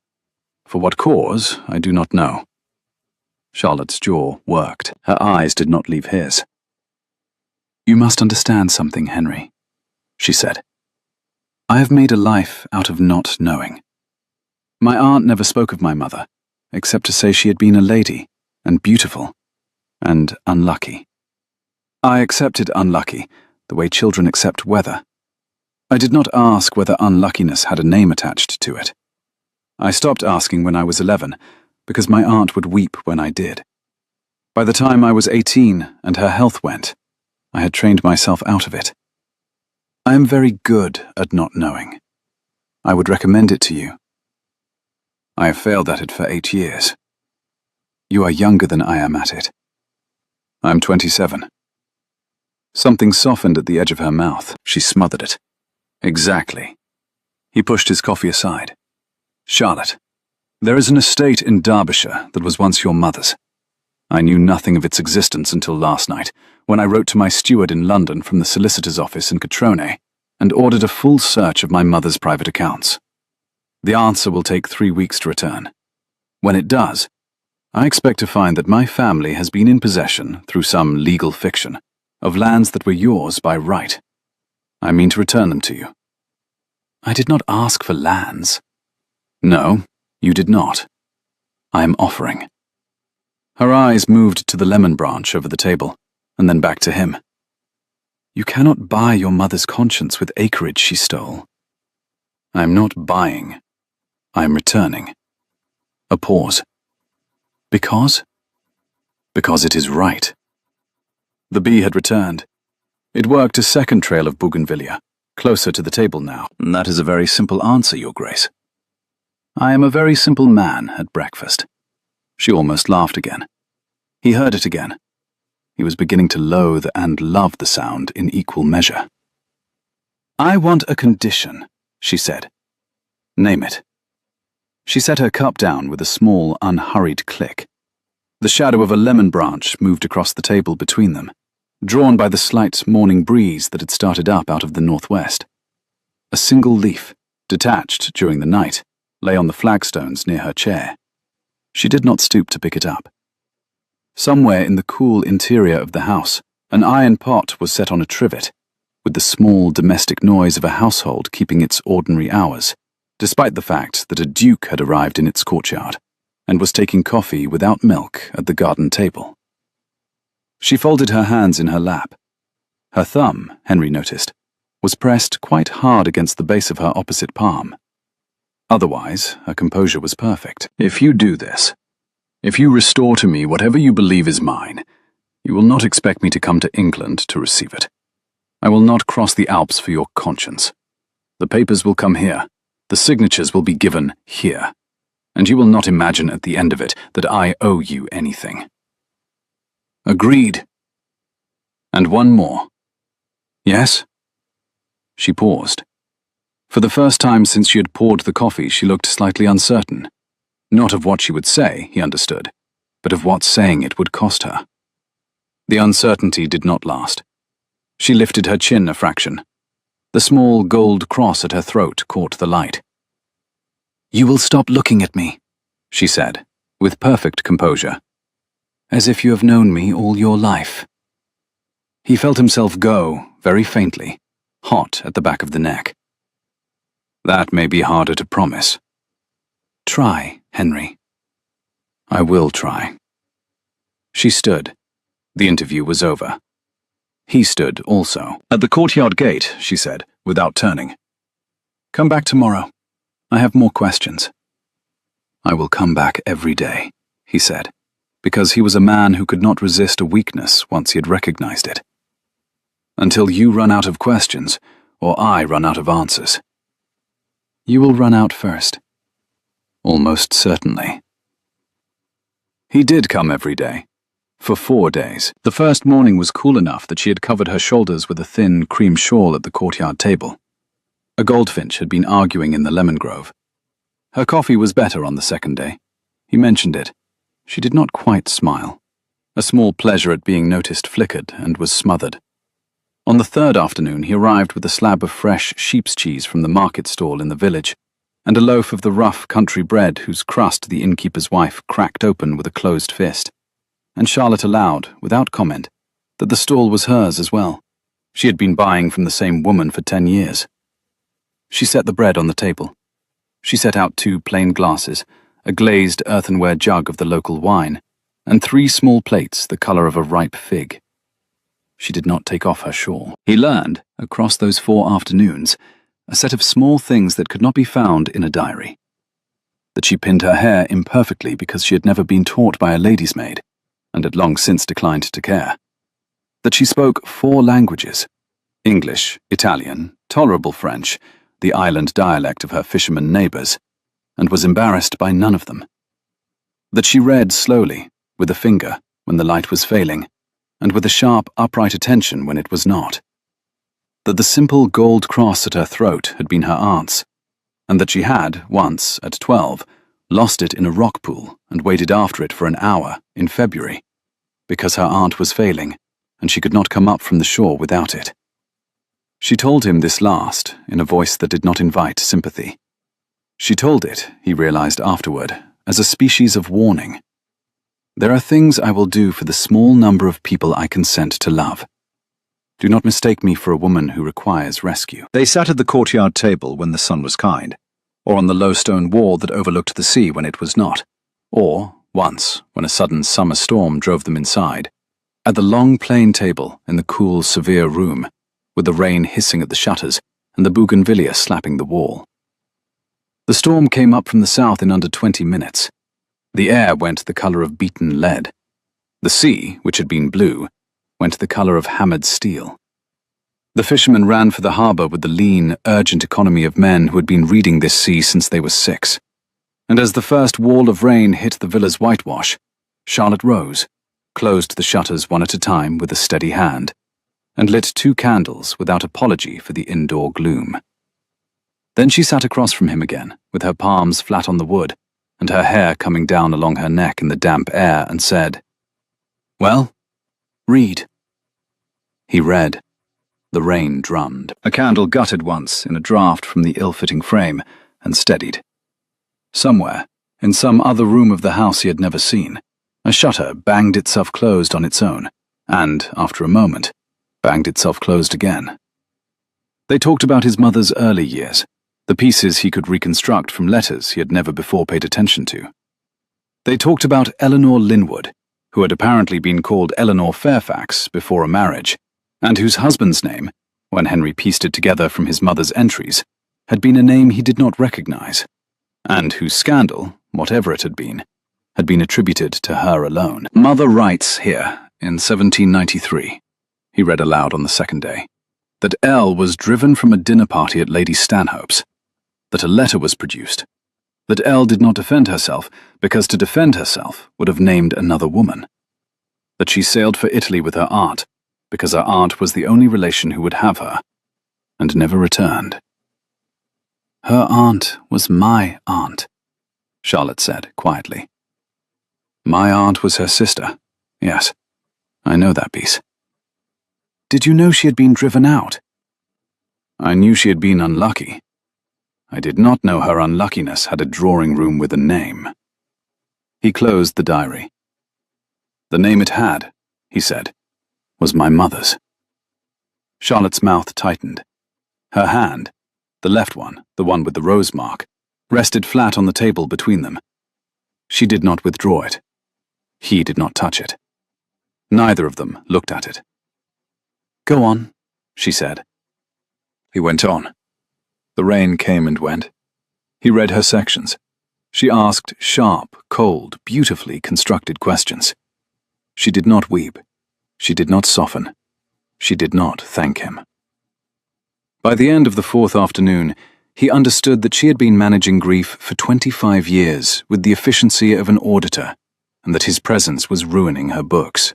For what cause, I do not know. Charlotte's jaw worked. Her eyes did not leave his. You must understand something, Henry, she said. I have made a life out of not knowing. My aunt never spoke of my mother, except to say she had been a lady, and beautiful, and unlucky. I accepted unlucky, the way children accept weather. I did not ask whether unluckiness had a name attached to it. I stopped asking when I was 11, because my aunt would weep when I did. By the time I was 18 and her health went, I had trained myself out of it. I am very good at not knowing. I would recommend it to you. I have failed at it for 8 years. You are younger than I am at it. I am 27. Something softened at the edge of her mouth. She smothered it. Exactly. He pushed his coffee aside. Charlotte, there is an estate in Derbyshire that was once your mother's. I knew nothing of its existence until last night, when I wrote to my steward in London from the solicitor's office in Catrone and ordered a full search of my mother's private accounts. The answer will take 3 weeks to return. When it does, I expect to find that my family has been in possession, through some legal fiction, of lands that were yours by right. I mean to return them to you. I did not ask for lands. No, you did not. I am offering. Her eyes moved to the lemon branch over the table, and then back to him. You cannot buy your mother's conscience with acreage she stole. I am not buying. I am returning. A pause. Because? Because it is right. The bee had returned. It worked a second trail of bougainvillea, closer to the table now. That is a very simple answer, Your Grace. I am a very simple man at breakfast. She almost laughed again. He heard it again. He was beginning to loathe and love the sound in equal measure. I want a condition, she said. Name it. She set her cup down with a small, unhurried click. The shadow of a lemon branch moved across the table between them, drawn by the slight morning breeze that had started up out of the northwest. A single leaf, detached during the night, lay on the flagstones near her chair. She did not stoop to pick it up. Somewhere in the cool interior of the house, an iron pot was set on a trivet, with the small domestic noise of a household keeping its ordinary hours, despite the fact that a duke had arrived in its courtyard and was taking coffee without milk at the garden table. She folded her hands in her lap. Her thumb, Henry noticed, was pressed quite hard against the base of her opposite palm. Otherwise, her composure was perfect. If you do this, if you restore to me whatever you believe is mine, you will not expect me to come to England to receive it. I will not cross the Alps for your conscience. The papers will come here. The signatures will be given here. And you will not imagine at the end of it that I owe you anything. Agreed. And one more. Yes? She paused. For the first time since she had poured the coffee, she looked slightly uncertain. Not of what she would say, he understood, but of what saying it would cost her. The uncertainty did not last. She lifted her chin a fraction. The small gold cross at her throat caught the light. You will stop looking at me, she said, with perfect composure, as if you have known me all your life. He felt himself go, very faintly, hot at the back of the neck. That may be harder to promise. Try, Henry. I will try. She stood. The interview was over. He stood also. At the courtyard gate, she said, without turning. Come back tomorrow. I have more questions. I will come back every day, he said, because he was a man who could not resist a weakness once he had recognized it. Until you run out of questions, or I run out of answers. You will run out first. Almost certainly. He did come every day. For 4 days. The first morning was cool enough that she had covered her shoulders with a thin cream shawl at the courtyard table. A goldfinch had been arguing in the lemon grove. Her coffee was better on the second day. He mentioned it. She did not quite smile. A small pleasure at being noticed flickered and was smothered. On the third afternoon, he arrived with a slab of fresh sheep's cheese from the market stall in the village, and a loaf of the rough country bread whose crust the innkeeper's wife cracked open with a closed fist. And Charlotte allowed, without comment, that the stall was hers as well. She had been buying from the same woman for 10 years. She set the bread on the table. She set out 2 plain glasses, a glazed earthenware jug of the local wine, and 3 small plates the colour of a ripe fig. She did not take off her shawl. He learned, across those 4 afternoons, a set of small things that could not be found in a diary. That she pinned her hair imperfectly because she had never been taught by a lady's maid, and had long since declined to care. That she spoke 4 languages: English, Italian, tolerable French, the island dialect of her fishermen neighbours, and was embarrassed by none of them. That she read slowly, with a finger, when the light was failing, and with a sharp, upright attention when it was not. That the simple gold cross at her throat had been her aunt's, and that she had, once, at 12, lost it in a rock pool and waited after it for an hour, in February, because her aunt was failing, and she could not come up from the shore without it. She told him this last, in a voice that did not invite sympathy. She told it, he realized afterward, as a species of warning. There are things I will do for the small number of people I consent to love. Do not mistake me for a woman who requires rescue. They sat at the courtyard table when the sun was kind, or on the low stone wall that overlooked the sea when it was not, or, once, when a sudden summer storm drove them inside, at the long plain table in the cool, severe room, with the rain hissing at the shutters and the bougainvillea slapping the wall. The storm came up from the south in under 20 minutes. The air went the colour of beaten lead. The sea, which had been blue, went the colour of hammered steel. The fishermen ran for the harbour with the lean, urgent economy of men who had been reading this sea since they were 6. And as the first wall of rain hit the villa's whitewash, Charlotte rose, closed the shutters one at a time with a steady hand, and lit 2 candles without apology for the indoor gloom. Then she sat across from him again, with her palms flat on the wood, and her hair coming down along her neck in the damp air, and said, "Well, read." He read. The rain drummed. A candle guttered once in a draught from the ill-fitting frame, and steadied. Somewhere, in some other room of the house he had never seen, a shutter banged itself closed on its own, and, after a moment, banged itself closed again. They talked about his mother's early years, the pieces he could reconstruct from letters he had never before paid attention to. They talked about Eleanor Linwood, who had apparently been called Eleanor Fairfax before a marriage, and whose husband's name, when Henry pieced it together from his mother's entries, had been a name he did not recognize, and whose scandal, whatever it had been attributed to her alone. "Mother writes here, in 1793, he read aloud on the second day, that Elle was driven from a dinner party at Lady Stanhope's, that a letter was produced, that Elle did not defend herself because to defend herself would have named another woman, that she sailed for Italy with her aunt because her aunt was the only relation who would have her, and never returned." "Her aunt was my aunt," Charlotte said quietly. "My aunt was her sister. Yes, I know that piece." "Did you know she had been driven out?" "I knew she had been unlucky. I did not know her unluckiness had a drawing room with a name." He closed the diary. "The name it had," he said, "was my mother's." Charlotte's mouth tightened. Her hand, the left one, the one with the rose mark, rested flat on the table between them. She did not withdraw it. He did not touch it. Neither of them looked at it. "Go on," she said. He went on. The rain came and went. He read her sections. She asked sharp, cold, beautifully constructed questions. She did not weep. She did not soften. She did not thank him. By the end of the 4th afternoon, he understood that she had been managing grief for 25 years with the efficiency of an auditor, and that his presence was ruining her books.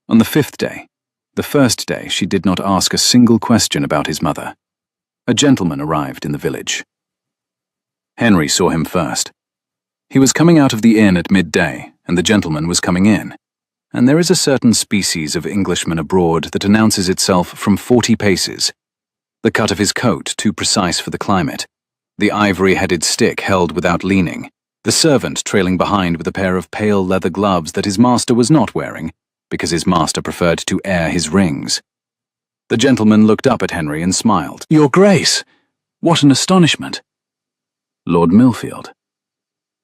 On the 5th day, the first day she did not ask a single question about his mother, a gentleman arrived in the village. Henry saw him first. He was coming out of the inn at midday, and the gentleman was coming in, and there is a certain species of Englishman abroad that announces itself from 40 paces. The cut of his coat too precise for the climate, the ivory-headed stick held without leaning, the servant trailing behind with a pair of pale leather gloves that his master was not wearing, because his master preferred to air his rings. The gentleman looked up at Henry and smiled. "Your Grace! What an astonishment!" Lord Milfield.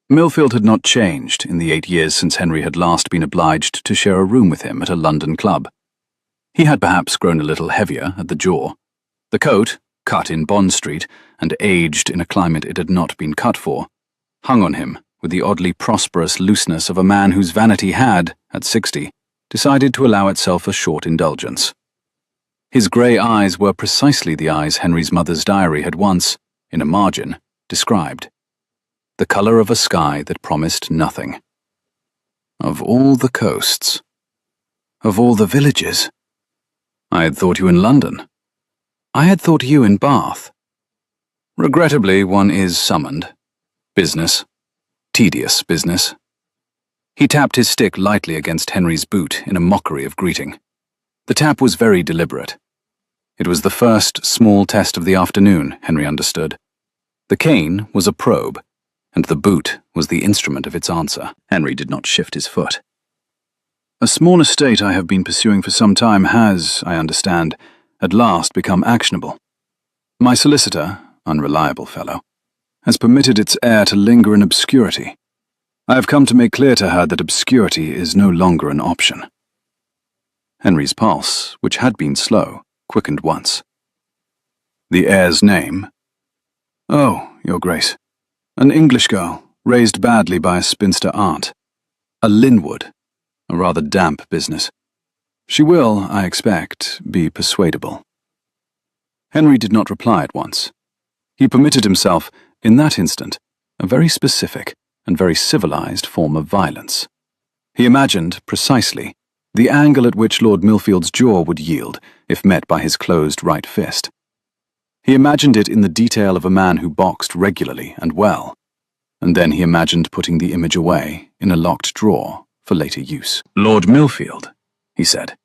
Milfield had not changed in the 8 years since Henry had last been obliged to share a room with him at a London club. He had perhaps grown a little heavier at the jaw. The coat, cut in Bond Street and aged in a climate it had not been cut for, hung on him with the oddly prosperous looseness of a man whose vanity had, at 60, decided to allow itself a short indulgence. His grey eyes were precisely the eyes Henry's mother's diary had once, in a margin, described. The colour of a sky that promised nothing. Of all the coasts, of all the villages, I had thought you in London. I had thought you in Bath. Regrettably, one is summoned. Business. Tedious business. He tapped his stick lightly against Henry's boot in a mockery of greeting. The tap was very deliberate. It was the first small test of the afternoon, Henry understood. The cane was a probe, and the boot was the instrument of its answer. Henry did not shift his foot. "A small estate I have been pursuing for some time has, I understand, at last become actionable. My solicitor, unreliable fellow, has permitted its heir to linger in obscurity. I have come to make clear to her that obscurity is no longer an option." Henry's pulse, which had been slow, quickened once. "The heir's name?" "Oh, Your Grace. An English girl, raised badly by a spinster aunt. A Linwood, a rather damp business. She will, I expect, be persuadable." Henry did not reply at once. He permitted himself, in that instant, a very specific and very civilized form of violence. He imagined, precisely, the angle at which Lord Milfield's jaw would yield if met by his closed right fist. He imagined it in the detail of a man who boxed regularly and well, and then he imagined putting the image away in a locked drawer for later use. "Lord Milfield," he said,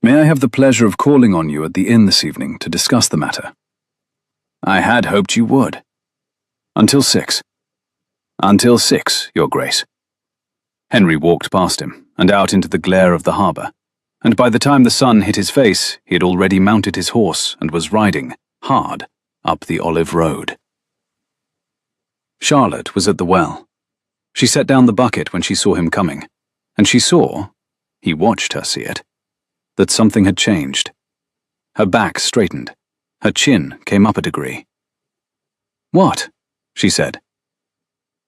"may I have the pleasure of calling on you at the inn this evening to discuss the matter?" "I had hoped you would." "Until 6. "Until 6, Your Grace." Henry walked past him and out into the glare of the harbour, and by the time the sun hit his face, he had already mounted his horse and was riding, hard, up the Olive Road. Charlotte was at the well. She set down the bucket when she saw him coming, and she saw, he watched her see it, that something had changed. Her back straightened. Her chin came up a degree. "What?" she said.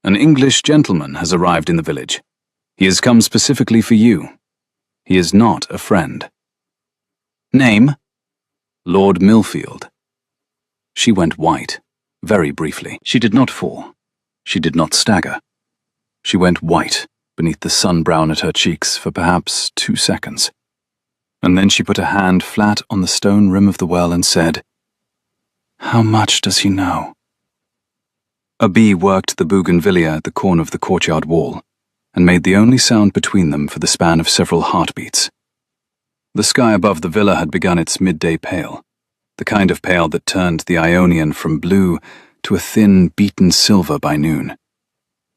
"An English gentleman has arrived in the village. He has come specifically for you. He is not a friend." "Name?" "Lord Milfield." She went white, very briefly. She did not fall. She did not stagger. She went white beneath the sun-brown at her cheeks for perhaps 2 seconds. And then she put a hand flat on the stone rim of the well and said, "How much does he know?" A bee worked the bougainvillea at the corner of the courtyard wall, and made the only sound between them for the span of several heartbeats. The sky above the villa had begun its midday pale, the kind of pale that turned the Ionian from blue to a thin, beaten silver by noon,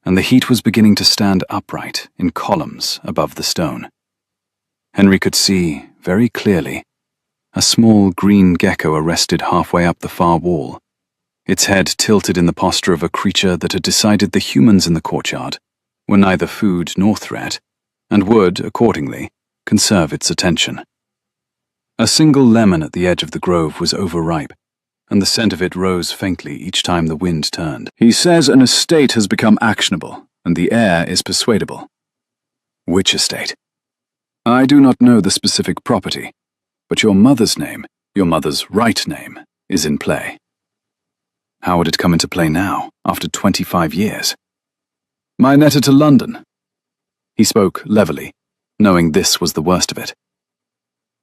and the heat was beginning to stand upright in columns above the stone. Henry could see, very clearly, a small green gecko arrested halfway up the far wall, its head tilted in the posture of a creature that had decided the humans in the courtyard were neither food nor threat, and would, accordingly, conserve its attention. A single lemon at the edge of the grove was overripe, and the scent of it rose faintly each time the wind turned. "He says an estate has become actionable, and the heir is persuadable." "Which estate?" "I do not know the specific property, but your mother's name, your mother's right name, is in play." How would it come into play now, after 25 years? "My letter to London." He spoke levelly, knowing this was the worst of it.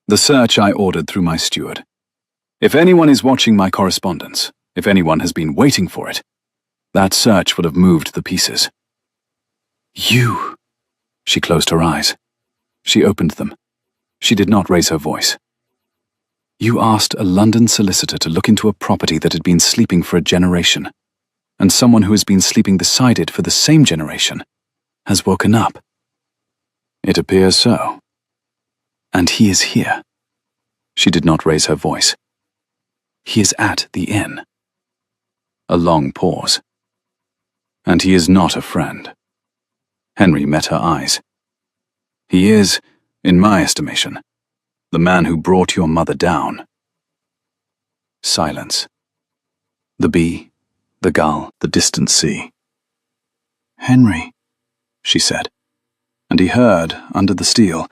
"The search I ordered through my steward. If anyone is watching my correspondence, if anyone has been waiting for it, that search will have moved the pieces." "You!" She closed her eyes. She opened them. She did not raise her voice. You asked a London solicitor to look into a property that had been sleeping for a generation, and someone who has been sleeping beside it for the same generation has woken up. It appears so. And he is here. She did not raise her voice. He is at the inn. A long pause. And he is not a friend. Henry met her eyes. He is, in my estimation, the man who brought your mother down. Silence. The bee, the gull, the distant sea. Henry, she said, and he heard, under the steel,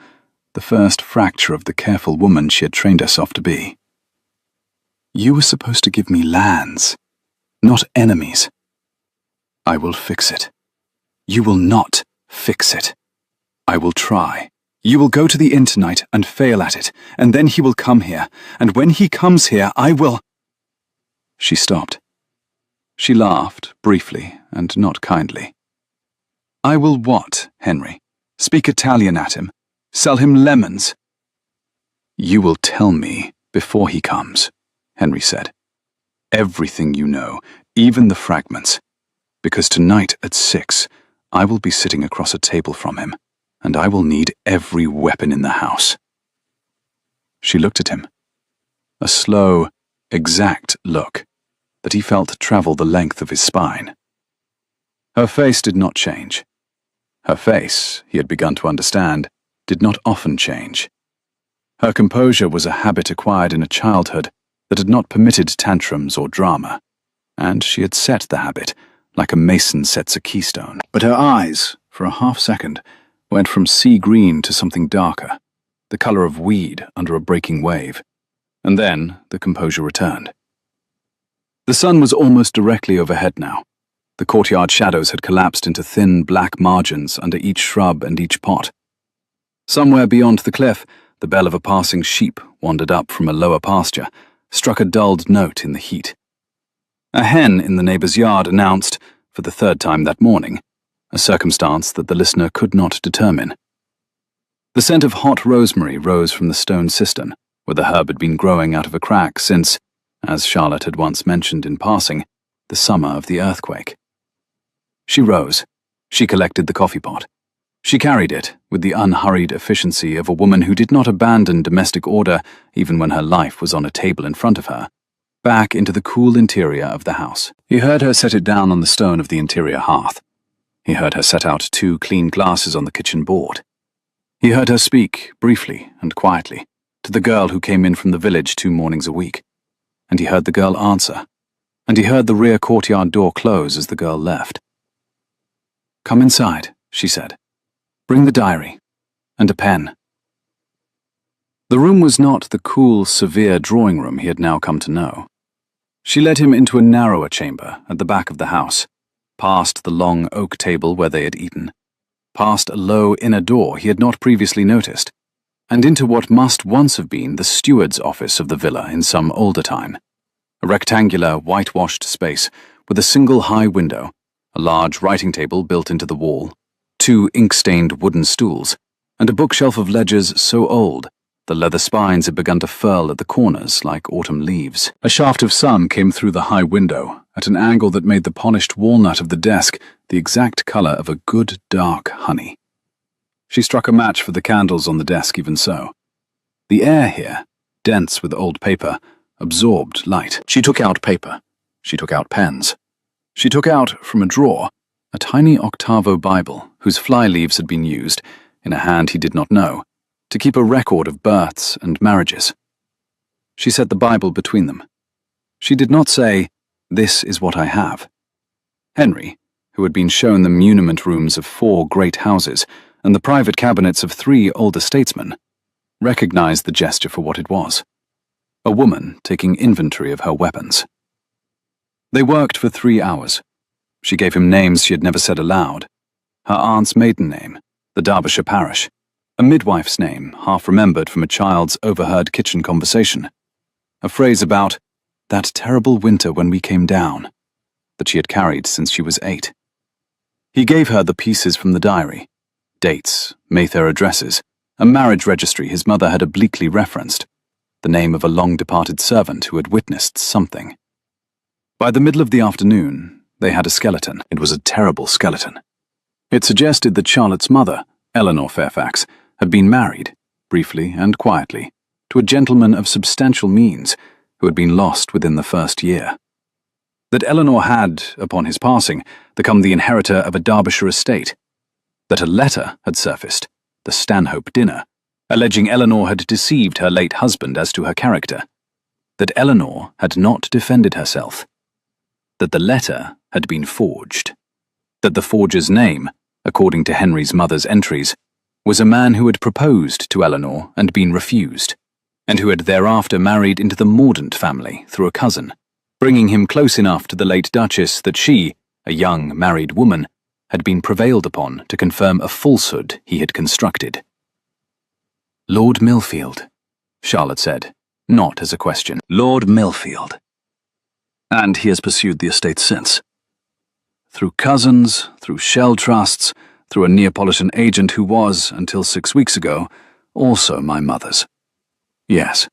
the first fracture of the careful woman she had trained herself to be. You were supposed to give me lands, not enemies. I will fix it. You will not fix it. I will try. You will go to the inn tonight and fail at it, and then he will come here, and when he comes here, I will... She stopped. She laughed, briefly, and not kindly. I will what, Henry? Speak Italian at him? Sell him lemons? You will tell me before he comes, Henry said. Everything you know, even the fragments. Because tonight at 6, I will be sitting across a table from him, and I will need every weapon in the house. She looked at him. A slow, exact look that he felt travel the length of his spine. Her face did not change. Her face, he had begun to understand, did not often change. Her composure was a habit acquired in a childhood that had not permitted tantrums or drama, and she had set the habit, like a mason sets a keystone. But her eyes, for a half-second, went from sea green to something darker, the color of weed under a breaking wave, and then the composure returned. The sun was almost directly overhead now. The courtyard shadows had collapsed into thin black margins under each shrub and each pot. Somewhere beyond the cliff, the bell of a passing sheep wandered up from a lower pasture, struck a dulled note in the heat. A hen in the neighbor's yard announced, for the 3rd time that morning, a circumstance that the listener could not determine. The scent of hot rosemary rose from the stone cistern, where the herb had been growing out of a crack since, as Charlotte had once mentioned in passing, the summer of the earthquake. She rose. She collected the coffee pot. She carried it, with the unhurried efficiency of a woman who did not abandon domestic order even when her life was on a table in front of her, back into the cool interior of the house. He heard her set it down on the stone of the interior hearth. He heard her set out 2 clean glasses on the kitchen board. He heard her speak, briefly and quietly, to the girl who came in from the village 2 mornings a week. And he heard the girl answer. And he heard the rear courtyard door close as the girl left. Come inside, she said. Bring the diary. And a pen. The room was not the cool, severe drawing room he had now come to know. She led him into a narrower chamber at the back of the house, past the long oak table where they had eaten, past a low inner door he had not previously noticed, and into what must once have been the steward's office of the villa in some older time. A rectangular, whitewashed space with a single high window, a large writing table built into the wall, 2 ink-stained wooden stools, and a bookshelf of ledgers so old the leather spines had begun to furl at the corners like autumn leaves. A shaft of sun came through the high window at an angle that made the polished walnut of the desk the exact color of a good dark honey. She struck a match for the candles on the desk even so. The air here, dense with old paper, absorbed light. She took out paper. She took out pens. She took out, from a drawer, a tiny octavo Bible whose fly leaves had been used, in a hand he did not know, to keep a record of births and marriages. She set the Bible between them. She did not say, "This is what I have." Henry, who had been shown the muniment rooms of 4 great houses and the private cabinets of 3 older statesmen, recognized the gesture for what it was. A woman taking inventory of her weapons. They worked for 3 hours. She gave him names she had never said aloud. Her aunt's maiden name, the Derbyshire parish, a midwife's name half remembered from a child's overheard kitchen conversation, a phrase about that terrible winter when we came down, that she had carried since she was 8. He gave her the pieces from the diary, dates, Mayfair addresses, a marriage registry his mother had obliquely referenced, the name of a long-departed servant who had witnessed something. By the middle of the afternoon, they had a skeleton. It was a terrible skeleton. It suggested that Charlotte's mother, Eleanor Fairfax, had been married, briefly and quietly, to a gentleman of substantial means who had been lost within the first year. That Eleanor had, upon his passing, become the inheritor of a Derbyshire estate. That a letter had surfaced, the Stanhope dinner, alleging Eleanor had deceived her late husband as to her character. That Eleanor had not defended herself. That the letter had been forged. That the forger's name, according to Henry's mother's entries, was a man who had proposed to Eleanor and been refused, and who had thereafter married into the Mordaunt family through a cousin, bringing him close enough to the late Duchess that she, a young married woman, had been prevailed upon to confirm a falsehood he had constructed. "Lord Millfield," Charlotte said, not as a question. "Lord Millfield. And he has pursued the estate since. Through cousins, through shell trusts, through a Neapolitan agent who was, until 6 weeks ago, also my mother's. Yes.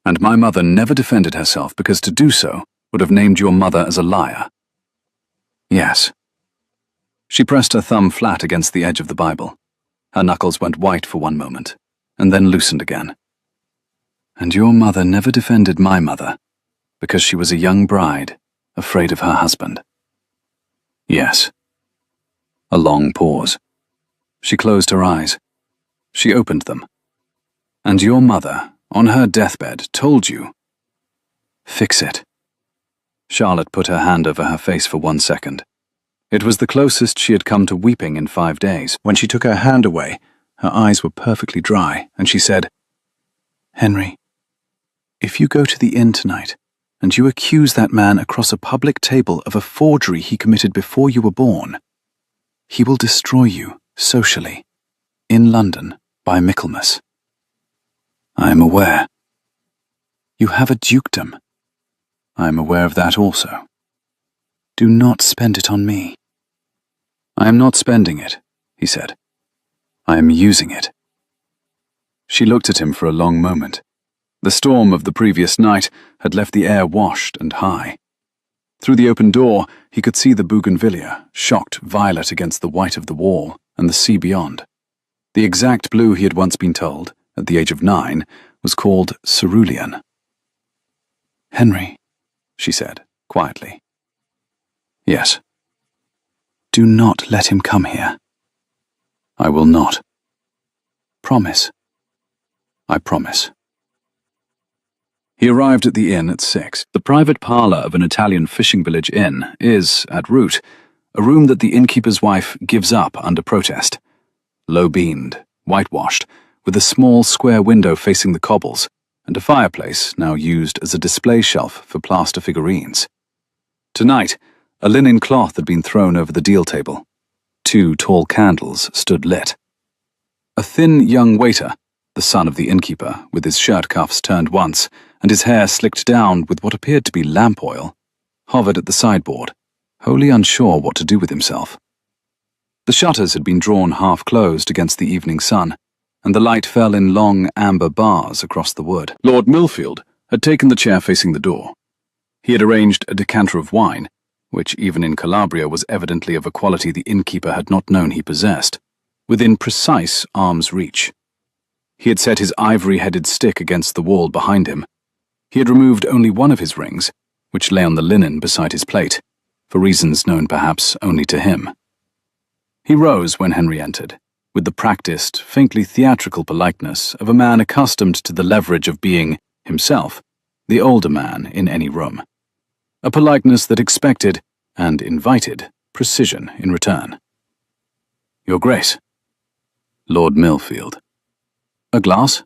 And my mother never defended herself because to do so would have named your mother as a liar. Yes." She pressed her thumb flat against the edge of the Bible. Her knuckles went white for one moment, and then loosened again. "And your mother never defended my mother, because she was a young bride, afraid of her husband." "Yes." A long pause. She closed her eyes. She opened them. "And your mother, on her deathbed, told you—" "Fix it." Charlotte put her hand over her face for 1 second. It was the closest she had come to weeping in 5 days. When she took her hand away, her eyes were perfectly dry, and she said, "Henry, if you go to the inn tonight, and you accuse that man across a public table of a forgery he committed before you were born, he will destroy you, socially, in London, by Michaelmas." "I am aware." "You have a dukedom." "I am aware of that also." "Do not spend it on me." "I am not spending it," he said. "I am using it." She looked at him for a long moment. The storm of the previous night had left the air washed and high. Through the open door, he could see the bougainvillea, shocked violet against the white of the wall, and the sea beyond. The exact blue he had once been told, at the age of 9, was called cerulean. "Henry," she said, quietly. "Yes." "Do not let him come here." "I will not." "Promise." "I promise." He arrived at the inn at 6. The private parlour of an Italian fishing village inn is, at root, a room that the innkeeper's wife gives up under protest. Low-beamed, whitewashed, with a small square window facing the cobbles, and a fireplace now used as a display shelf for plaster figurines. Tonight, a linen cloth had been thrown over the deal table. 2 tall candles stood lit. A thin young waiter, the son of the innkeeper, with his shirt cuffs turned once, and his hair slicked down with what appeared to be lamp oil, hovered at the sideboard, wholly unsure what to do with himself. The shutters had been drawn half-closed against the evening sun, and the light fell in long amber bars across the wood. Lord Millfield had taken the chair facing the door. He had arranged a decanter of wine, which even in Calabria was evidently of a quality the innkeeper had not known he possessed, within precise arm's reach. He had set his ivory-headed stick against the wall behind him. He had removed only one of his rings, which lay on the linen beside his plate, for reasons known perhaps only to him. He rose when Henry entered, with the practiced, faintly theatrical politeness of a man accustomed to the leverage of being, himself, the older man in any room. A politeness that expected, and invited, precision in return. "Your Grace." "Lord Millfield." "A glass?"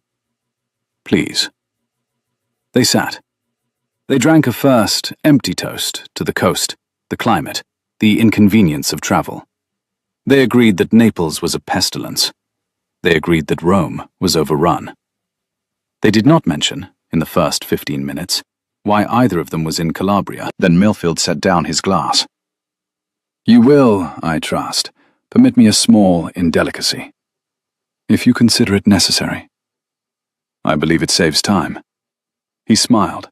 "Please." They sat. They drank a first, empty toast to the coast, the climate, the inconvenience of travel. They agreed that Naples was a pestilence. They agreed that Rome was overrun. They did not mention, in the first 15 minutes, why either of them was in Calabria. Then Millfield set down his glass. "You will, I trust, permit me a small indelicacy." If you consider it necessary. I believe it saves time. He smiled,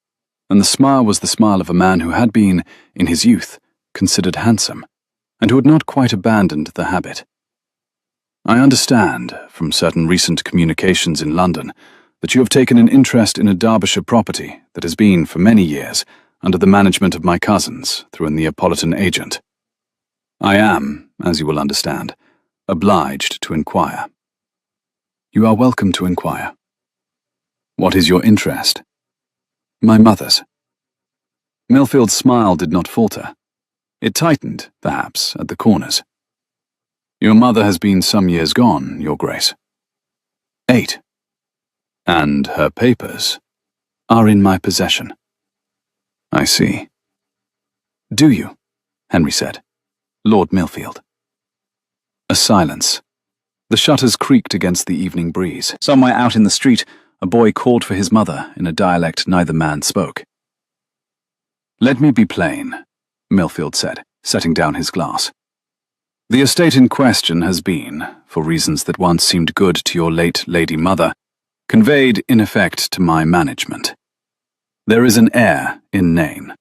and the smile was the smile of a man who had been, in his youth, considered handsome, and who had not quite abandoned the habit. I understand, from certain recent communications in London, that you have taken an interest in a Derbyshire property that has been, for many years, under the management of my cousins through a Neapolitan agent. I am, as you will understand, obliged to inquire. You are welcome to inquire. What is your interest? My mother's. Millfield's smile did not falter. It tightened, perhaps, at the corners. Your mother has been some years gone, Your Grace. 8. And her papers are in my possession. I see. Do you? Henry said. Lord Millfield. A silence. The shutters creaked against the evening breeze. Somewhere out in the street, a boy called for his mother in a dialect neither man spoke. Let me be plain, Millfield said, setting down his glass. The estate in question has been, for reasons that once seemed good to your late lady mother, conveyed in effect to my management. There is an heir in name.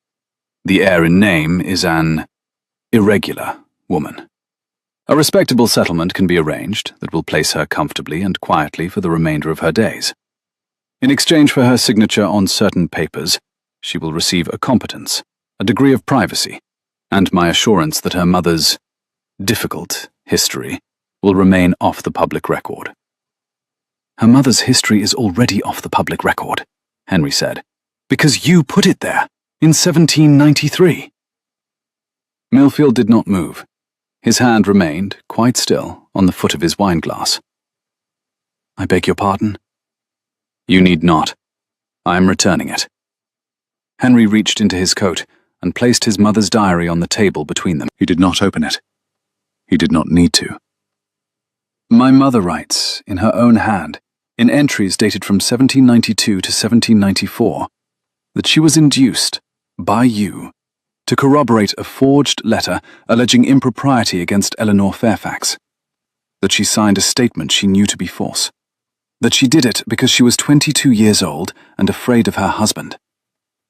The heir in name is an irregular woman. A respectable settlement can be arranged that will place her comfortably and quietly for the remainder of her days. In exchange for her signature on certain papers, she will receive a competence, a degree of privacy, and my assurance that her mother's difficult history will remain off the public record. Her mother's history is already off the public record, Henry said, because you put it there in 1793. Millfield did not move. His hand remained, quite still, on the foot of his wineglass. I beg your pardon? You need not. I am returning it. Henry reached into his coat and placed his mother's diary on the table between them. He did not open it. He did not need to. My mother writes, in her own hand, in entries dated from 1792 to 1794, that she was induced, by you, to corroborate a forged letter alleging impropriety against Eleanor Fairfax, that she signed a statement she knew to be false, that she did it because she was 22 years old and afraid of her husband,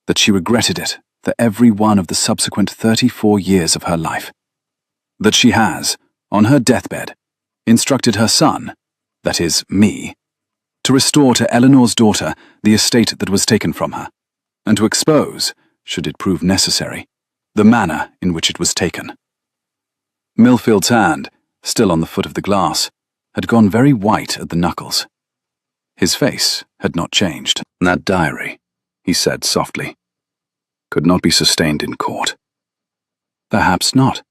that she regretted it for every one of the subsequent 34 years of her life, that she has, on her deathbed, instructed her son, that is, me, to restore to Eleanor's daughter the estate that was taken from her, and to expose, should it prove necessary, the manner in which it was taken. Millfield's hand, still on the foot of the glass, had gone very white at the knuckles. His face had not changed. That diary, he said softly, could not be sustained in court. Perhaps not.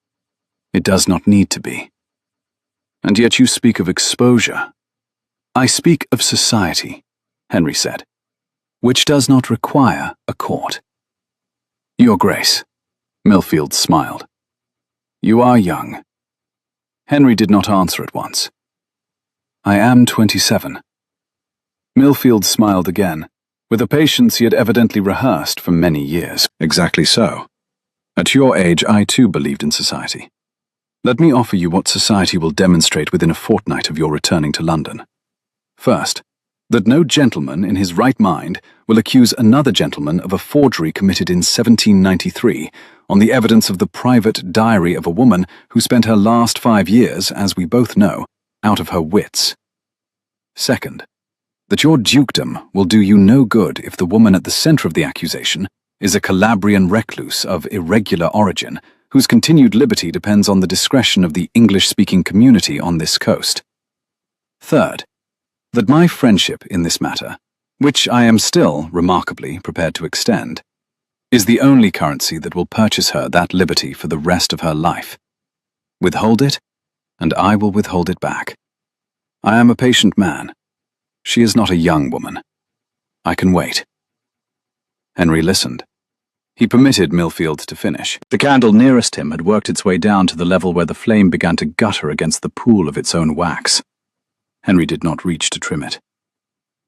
It does not need to be. And yet you speak of exposure. I speak of society, Henry said, which does not require a court. Your Grace. Millfield smiled. You are young. Henry did not answer at once. I am 27. Millfield smiled again, with a patience he had evidently rehearsed for many years. Exactly so. At your age, I too believed in society. Let me offer you what society will demonstrate within a fortnight of your returning to London. First, that no gentleman in his right mind will accuse another gentleman of a forgery committed in 1793 on the evidence of the private diary of a woman who spent her last 5 years, as we both know, out of her wits. Second, that your dukedom will do you no good if the woman at the centre of the accusation is a Calabrian recluse of irregular origin, whose continued liberty depends on the discretion of the English-speaking community on this coast. Third, that my friendship in this matter, which I am still, remarkably, prepared to extend, is the only currency that will purchase her that liberty for the rest of her life. Withhold it, and I will withhold it back. I am a patient man. She is not a young woman. I can wait. Henry listened. He permitted Millfield to finish. The candle nearest him had worked its way down to the level where the flame began to gutter against the pool of its own wax. Henry did not reach to trim it.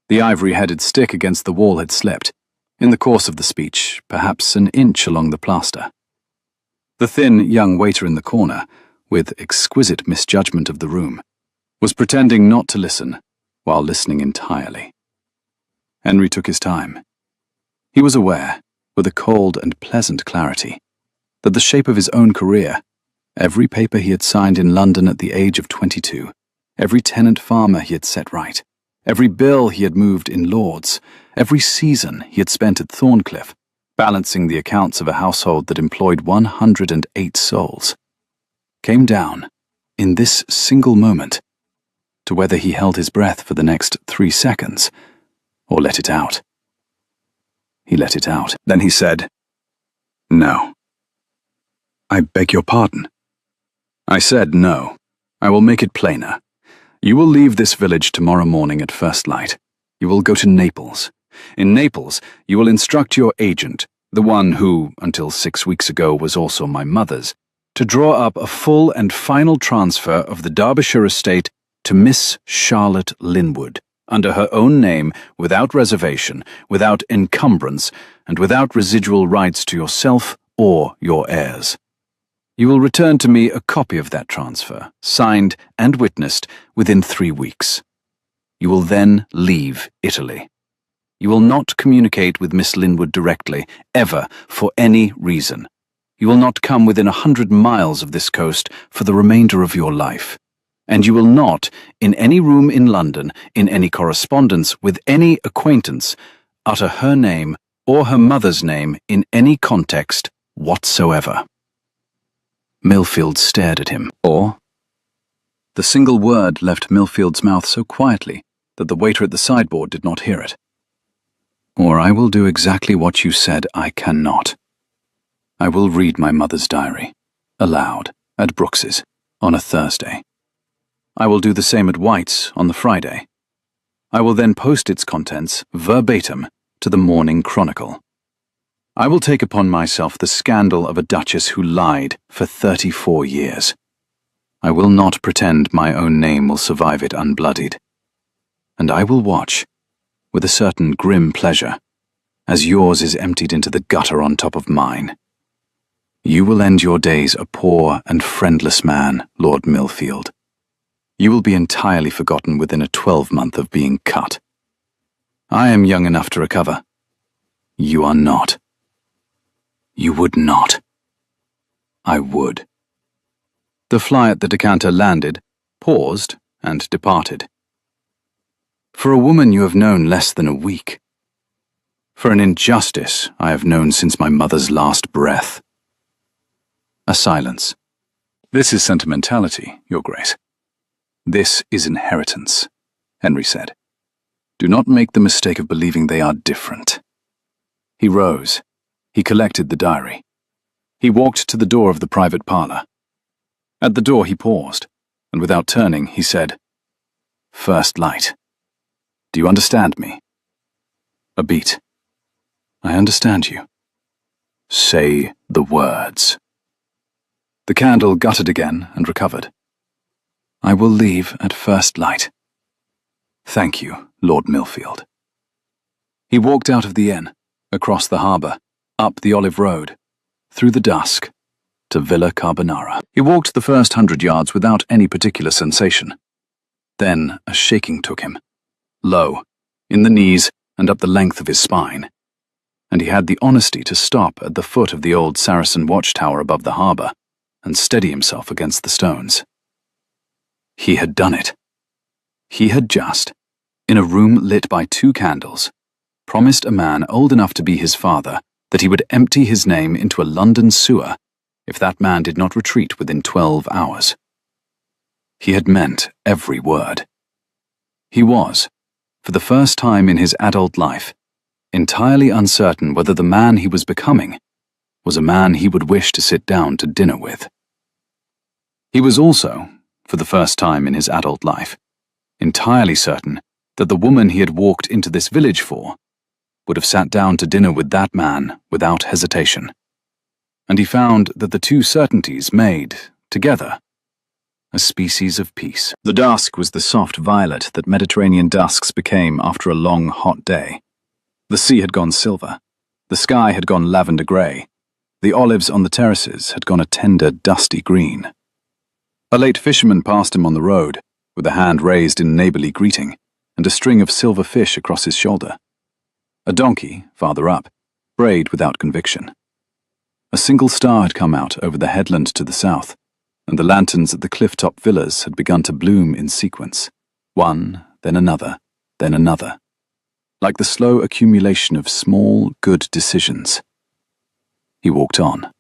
The ivory-headed stick against the wall had slipped, in the course of the speech, perhaps an inch along the plaster. The thin young waiter in the corner, with exquisite misjudgment of the room, was pretending not to listen while listening entirely. Henry took his time. He was aware, with a cold and pleasant clarity, that the shape of his own career, every paper he had signed in London at the age of 22, every tenant farmer he had set right, every bill he had moved in Lord's, every season he had spent at Thorncliffe, balancing the accounts of a household that employed 108 souls, came down, in this single moment, to whether he held his breath for the next 3 seconds, or let it out. He let it out. Then he said, "No." "I beg your pardon." "I said no. I will make it plainer. You will leave this village tomorrow morning at first light. You will go to Naples. In Naples, you will instruct your agent, the one who, until 6 weeks ago, was also my mother's, to draw up a full and final transfer of the Derbyshire estate to Miss Charlotte Linwood, under her own name, without reservation, without encumbrance, and without residual rights to yourself or your heirs. You will return to me a copy of that transfer, signed and witnessed, within 3 weeks. You will then leave Italy. You will not communicate with Miss Linwood directly, ever, for any reason. You will not come within 100 miles of this coast for the remainder of your life. And you will not, in any room in London, in any correspondence with any acquaintance, utter her name or her mother's name in any context whatsoever." Millfield stared at him. "Or?" The single word left Millfield's mouth so quietly that the waiter at the sideboard did not hear it. "Or I will do exactly what you said I cannot. I will read my mother's diary, aloud, at Brooks's, on a Thursday. I will do the same at White's on the Friday. I will then post its contents, verbatim, to the Morning Chronicle. I will take upon myself the scandal of a duchess who lied for 34 years. I will not pretend my own name will survive it unbloodied. And I will watch, with a certain grim pleasure, as yours is emptied into the gutter on top of mine. You will end your days a poor and friendless man, Lord Millfield. You will be entirely forgotten within a 12-month of being cut. I am young enough to recover. You are not. You would not. I would." The fly at the decanter landed, paused, and departed. "For a woman you have known less than a week. For an injustice I have known since my mother's last breath." A silence. "This is sentimentality, Your Grace. This is inheritance," Henry said. "Do not make the mistake of believing they are different." He rose. He collected the diary. He walked to the door of the private parlour. At the door he paused, and without turning, he said, "First light. Do you understand me?" A beat. "I understand you." "Say the words." The candle guttered again and recovered. "I will leave at first light." "Thank you, Lord Millfield." He walked out of the inn, across the harbour, up the Olive Road, through the dusk, to Villa Carbonara. He walked the first 100 yards without any particular sensation. Then a shaking took him, low, in the knees and up the length of his spine, and he had the honesty to stop at the foot of the old Saracen watchtower above the harbour and steady himself against the stones. He had done it. He had just, in a room lit by 2 candles, promised a man old enough to be his father that he would empty his name into a London sewer if that man did not retreat within 12 hours. He had meant every word. He was, for the first time in his adult life, entirely uncertain whether the man he was becoming was a man he would wish to sit down to dinner with. He was also, for the first time in his adult life, entirely certain that the woman he had walked into this village for would have sat down to dinner with that man without hesitation. And he found that the 2 certainties made, together, a species of peace. The dusk was the soft violet that Mediterranean dusks became after a long, hot day. The sea had gone silver. The sky had gone lavender grey. The olives on the terraces had gone a tender, dusty green. A late fisherman passed him on the road, with a hand raised in neighborly greeting, and a string of silver fish across his shoulder. A donkey, farther up, brayed without conviction. A single star had come out over the headland to the south, and the lanterns at the cliff-top villas had begun to bloom in sequence, one, then another, like the slow accumulation of small, good decisions. He walked on.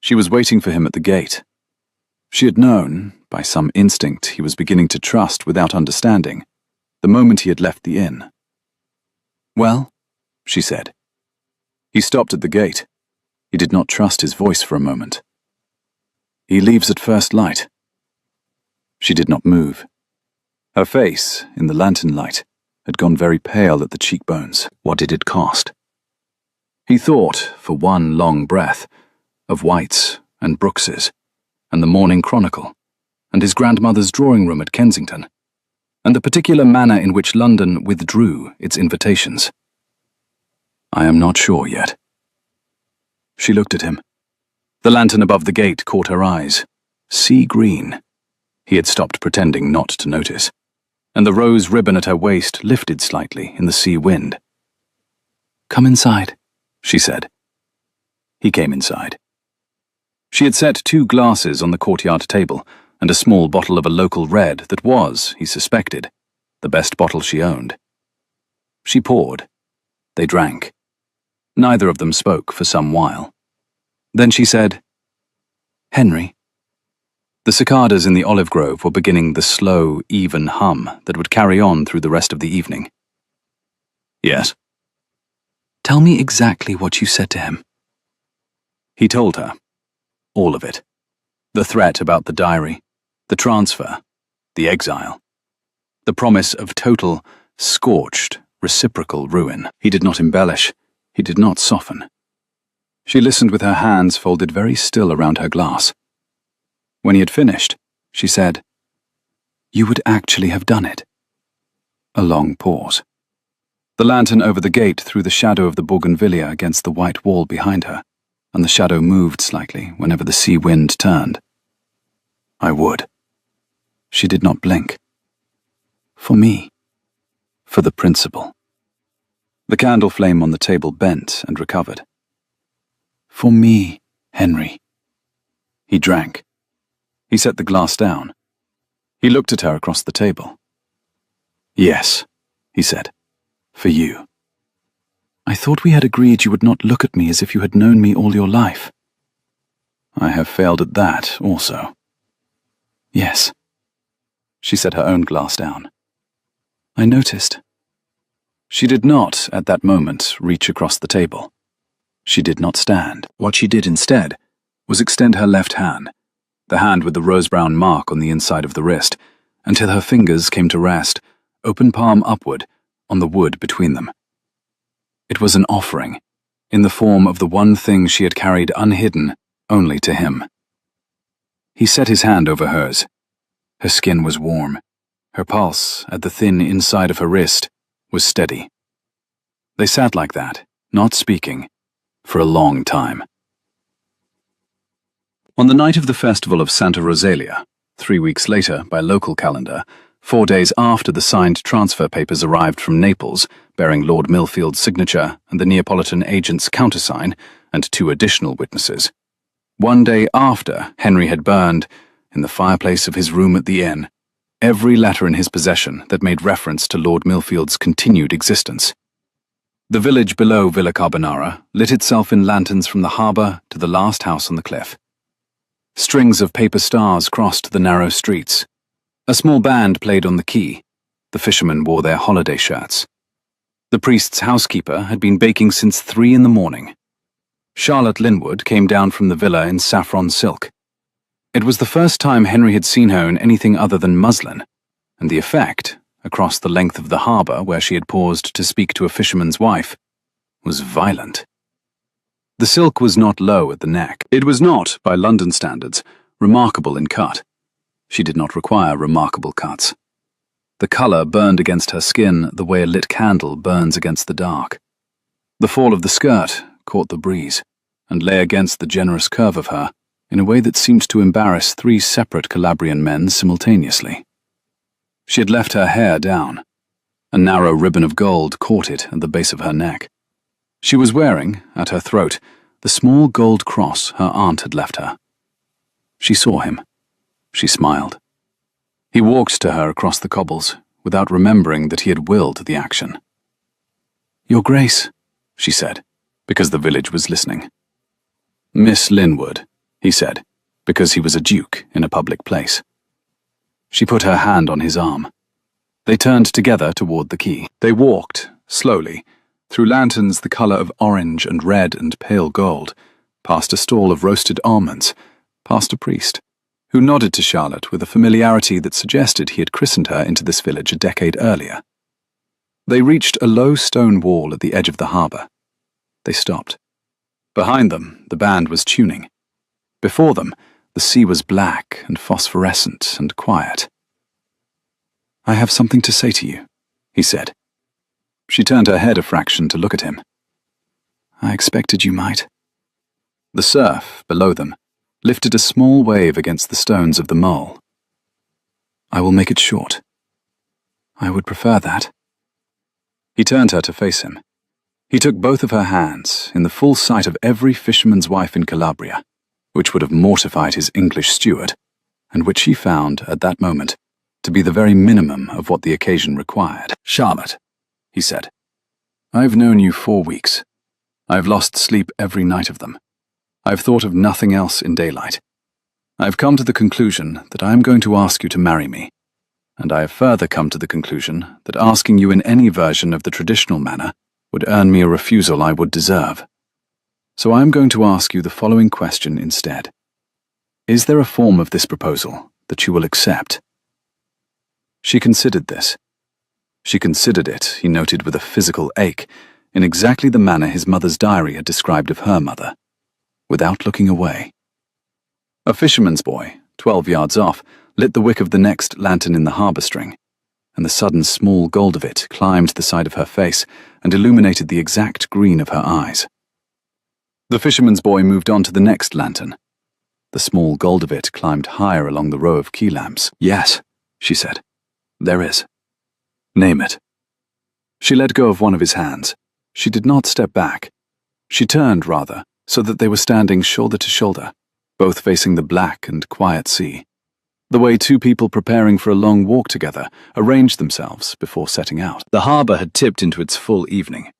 She was waiting for him at the gate. She had known, by some instinct he was beginning to trust without understanding, the moment he had left the inn. "Well?" she said. He stopped at the gate. He did not trust his voice for a moment. "He leaves at first light." She did not move. Her face, in the lantern light, had gone very pale at the cheekbones. What did it cost? He thought, for one long breath, of White's and Brooks's, and the Morning Chronicle, and his grandmother's drawing room at Kensington, and the particular manner in which London withdrew its invitations. "I am not sure yet." She looked at him. The lantern above the gate caught her eyes. Sea green. He had stopped pretending not to notice, and the rose ribbon at her waist lifted slightly in the sea wind. "Come inside," she said. He came inside. She had set 2 glasses on the courtyard table, and a small bottle of a local red that was, he suspected, the best bottle she owned. She poured. They drank. Neither of them spoke for some while. Then she said, "Henry." The cicadas in the olive grove were beginning the slow, even hum that would carry on through the rest of the evening. "Yes?" "Tell me exactly what you said to him." He told her. All of it. The threat about the diary, the transfer, the exile, the promise of total, scorched, reciprocal ruin. He did not embellish. He did not soften. She listened with her hands folded very still around her glass. When he had finished, she said, "You would actually have done it." A long pause. The lantern over the gate threw the shadow of the bougainvillea against the white wall behind her, and the shadow moved slightly whenever the sea wind turned. "I would." She did not blink. "For me. For the principle." The candle flame on the table bent and recovered. "For me, Henry." He drank. He set the glass down. He looked at her across the table. "Yes," he said, "for you. I thought we had agreed you would not look at me as if you had known me all your life." "I have failed at that also." "Yes." She set her own glass down. "I noticed." She did not, at that moment, reach across the table. She did not stand. What she did instead was extend her left hand, the hand with the rose-brown mark on the inside of the wrist, until her fingers came to rest, open palm upward, on the wood between them. It was an offering, in the form of the one thing she had carried unhidden only to him. He set his hand over hers. Her skin was warm. Her pulse, at the thin inside of her wrist, was steady. They sat like that, not speaking, for a long time. On the night of the festival of Santa Rosalia, 3 weeks later by local calendar, 4 days after the signed transfer papers arrived from Naples, bearing Lord Millfield's signature and the Neapolitan agent's countersign, and 2 additional witnesses. 1 day after Henry had burned, in the fireplace of his room at the inn, every letter in his possession that made reference to Lord Millfield's continued existence. The village below Villa Carbonara lit itself in lanterns from the harbour to the last house on the cliff. Strings of paper stars crossed the narrow streets. A small band played on the quay. The fishermen wore their holiday shirts. The priest's housekeeper had been baking since 3 in the morning. Charlotte Linwood came down from the villa in saffron silk. It was the first time Henry had seen her in anything other than muslin, and the effect, across the length of the harbour where she had paused to speak to a fisherman's wife, was violent. The silk was not low at the neck. It was not, by London standards, remarkable in cut. She did not require remarkable cuts. The colour burned against her skin the way a lit candle burns against the dark. The fall of the skirt caught the breeze, and lay against the generous curve of her in a way that seemed to embarrass 3 separate Calabrian men simultaneously. She had left her hair down. A narrow ribbon of gold caught it at the base of her neck. She was wearing, at her throat, the small gold cross her aunt had left her. She saw him. She smiled. He walked to her across the cobbles, without remembering that he had willed the action. "Your Grace," she said, because the village was listening. "Miss Linwood," he said, because he was a duke in a public place. She put her hand on his arm. They turned together toward the quay. They walked, slowly, through lanterns the colour of orange and red and pale gold, past a stall of roasted almonds, past a priest, who nodded to Charlotte with a familiarity that suggested he had christened her into this village a decade earlier. They reached a low stone wall at the edge of the harbour. They stopped. Behind them, the band was tuning. Before them, the sea was black and phosphorescent and quiet. "I have something to say to you," he said. She turned her head a fraction to look at him. "I expected you might." The surf, below them, lifted a small wave against the stones of the mole. "I will make it short." "I would prefer that." He turned her to face him. He took both of her hands, in the full sight of every fisherman's wife in Calabria, which would have mortified his English steward, and which he found, at that moment, to be the very minimum of what the occasion required. "Charlotte," he said, "I've known you 4 weeks. I've lost sleep every night of them. I've thought of nothing else in daylight. I've come to the conclusion that I am going to ask you to marry me, and I have further come to the conclusion that asking you in any version of the traditional manner would earn me a refusal I would deserve. So I am going to ask you the following question instead. Is there a form of this proposal that you will accept?" She considered this. She considered it, he noted with a physical ache, in exactly the manner his mother's diary had described of her mother, without looking away. A fisherman's boy, 12 yards off, lit the wick of the next lantern in the harbour string, and the sudden small gold of it climbed the side of her face and illuminated the exact green of her eyes. The fisherman's boy moved on to the next lantern. The small gold of it climbed higher along the row of key lamps. "Yes," she said, "there is." "Name it." She let go of one of his hands. She did not step back. She turned, rather, so that they were standing shoulder to shoulder, both facing the black and quiet sea, the way 2 people preparing for a long walk together arranged themselves before setting out. The harbour had tipped into its full evening.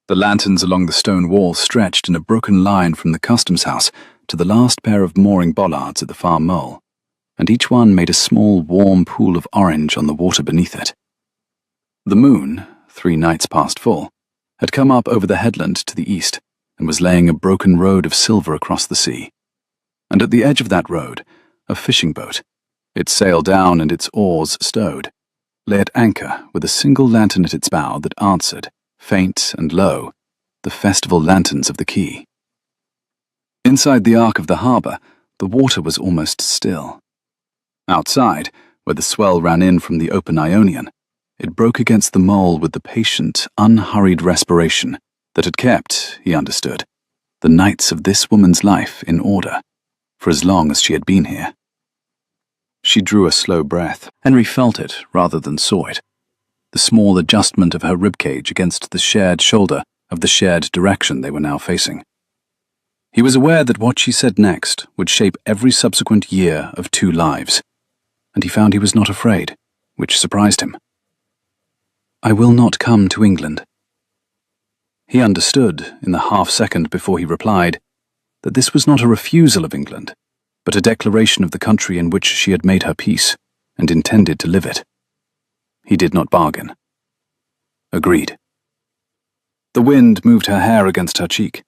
The lanterns along the stone wall stretched in a broken line from the customs house to the last pair of mooring bollards at the far mole, and each one made a small warm pool of orange on the water beneath it. The moon, 3 nights past full, had come up over the headland to the east and was laying a broken road of silver across the sea. And at the edge of that road, a fishing boat, its sail down and its oars stowed, lay at anchor with a single lantern at its bow that answered, faint and low, the festival lanterns of the quay. Inside the arc of the harbour, the water was almost still. Outside, where the swell ran in from the open Ionian, it broke against the mole with the patient, unhurried respiration that had kept, he understood, the nights of this woman's life in order, for as long as she had been here. She drew a slow breath. Henry felt it rather than saw it, the small adjustment of her ribcage against the shared shoulder of the shared direction they were now facing. He was aware that what she said next would shape every subsequent year of 2 lives, and he found he was not afraid, which surprised him. "I will not come to England." He understood, in the half-second before he replied, that this was not a refusal of England, but a declaration of the country in which she had made her peace and intended to live it. He did not bargain. Agreed. The wind moved her hair against her cheek.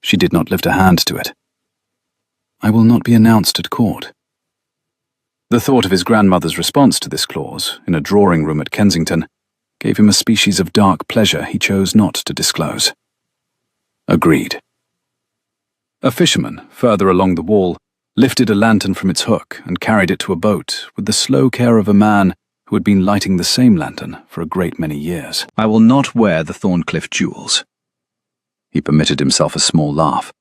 She did not lift a hand to it. "I will not be announced at court." The thought of his grandmother's response to this clause, in a drawing-room at Kensington, gave him a species of dark pleasure he chose not to disclose. Agreed. A fisherman, further along the wall, lifted a lantern from its hook and carried it to a boat with the slow care of a man who had been lighting the same lantern for a great many years. "I will not wear the Thorncliffe jewels." He permitted himself a small laugh.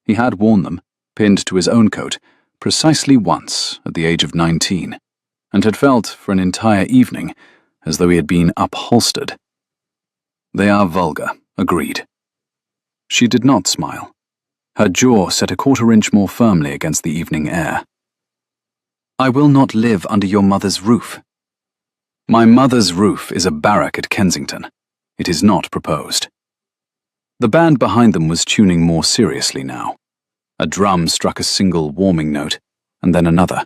He had worn them, pinned to his own coat, precisely once at the age of 19, and had felt for an entire evening as though he had been upholstered. They are vulgar, agreed. She did not smile. Her jaw set a quarter-inch more firmly against the evening air. I will not live under your mother's roof. My mother's roof is a barrack at Kensington. It is not proposed. The band behind them was tuning more seriously now. A drum struck a single warming note, and then another.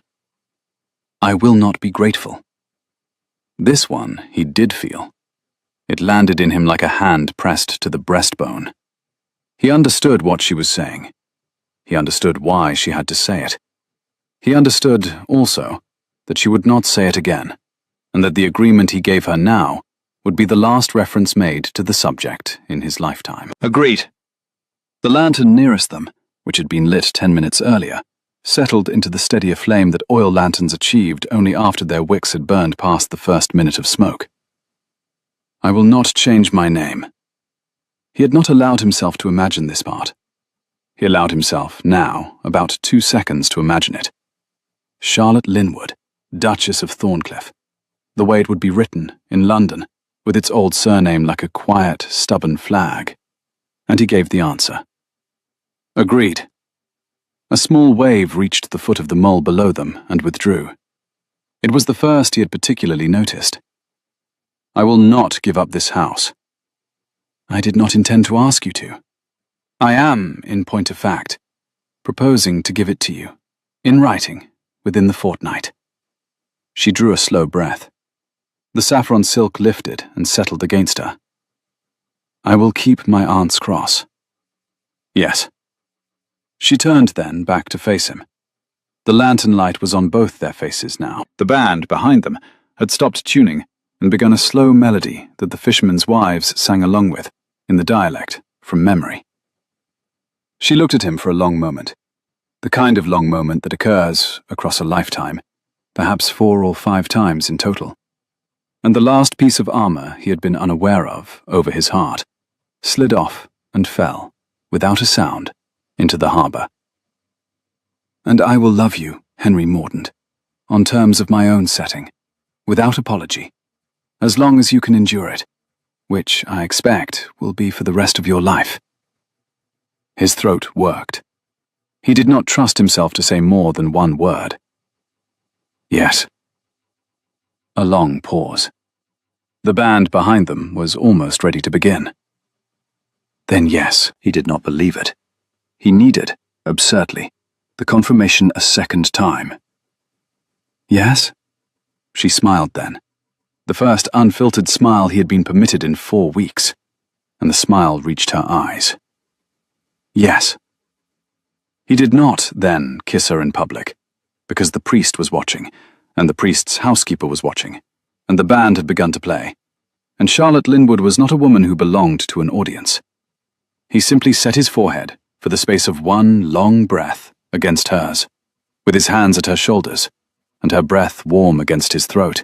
I will not be grateful. This one he did feel. It landed in him like a hand pressed to the breastbone. He understood what she was saying. He understood why she had to say it. He understood, also, that she would not say it again, and that the agreement he gave her now would be the last reference made to the subject in his lifetime. Agreed. The lantern nearest them, which had been lit 10 minutes earlier, settled into the steadier flame that oil lanterns achieved only after their wicks had burned past the first minute of smoke. I will not change my name. He had not allowed himself to imagine this part. He allowed himself, now, about 2 seconds to imagine it. Charlotte Linwood, Duchess of Thorncliffe. The way it would be written, in London, with its old surname like a quiet, stubborn flag. And he gave the answer. Agreed. A small wave reached the foot of the mole below them and withdrew. It was the first he had particularly noticed. I will not give up this house. I did not intend to ask you to. I am, in point of fact, proposing to give it to you, in writing, within the fortnight. She drew a slow breath. The saffron silk lifted and settled against her. I will keep my aunt's cross. Yes. She turned then back to face him. The lantern light was on both their faces now. The band, behind them, had stopped tuning and begun a slow melody that the fishermen's wives sang along with, in the dialect, from memory. She looked at him for a long moment, the kind of long moment that occurs across a lifetime, perhaps 4 or 5 times in total. And the last piece of armor he had been unaware of over his heart slid off and fell, without a sound, into the harbour. And I will love you, Henry Mordaunt, on terms of my own setting, without apology, as long as you can endure it, which, I expect, will be for the rest of your life. His throat worked. He did not trust himself to say more than one word. Yes. A long pause. The band behind them was almost ready to begin. Then yes, he did not believe it. He needed, absurdly, the confirmation a second time. Yes? She smiled then. The first unfiltered smile he had been permitted in 4 weeks, and the smile reached her eyes. Yes. He did not, then, kiss her in public, because the priest was watching, and the priest's housekeeper was watching, and the band had begun to play, and Charlotte Linwood was not a woman who belonged to an audience. He simply set his forehead, for the space of one long breath, against hers, with his hands at her shoulders, and her breath warm against his throat,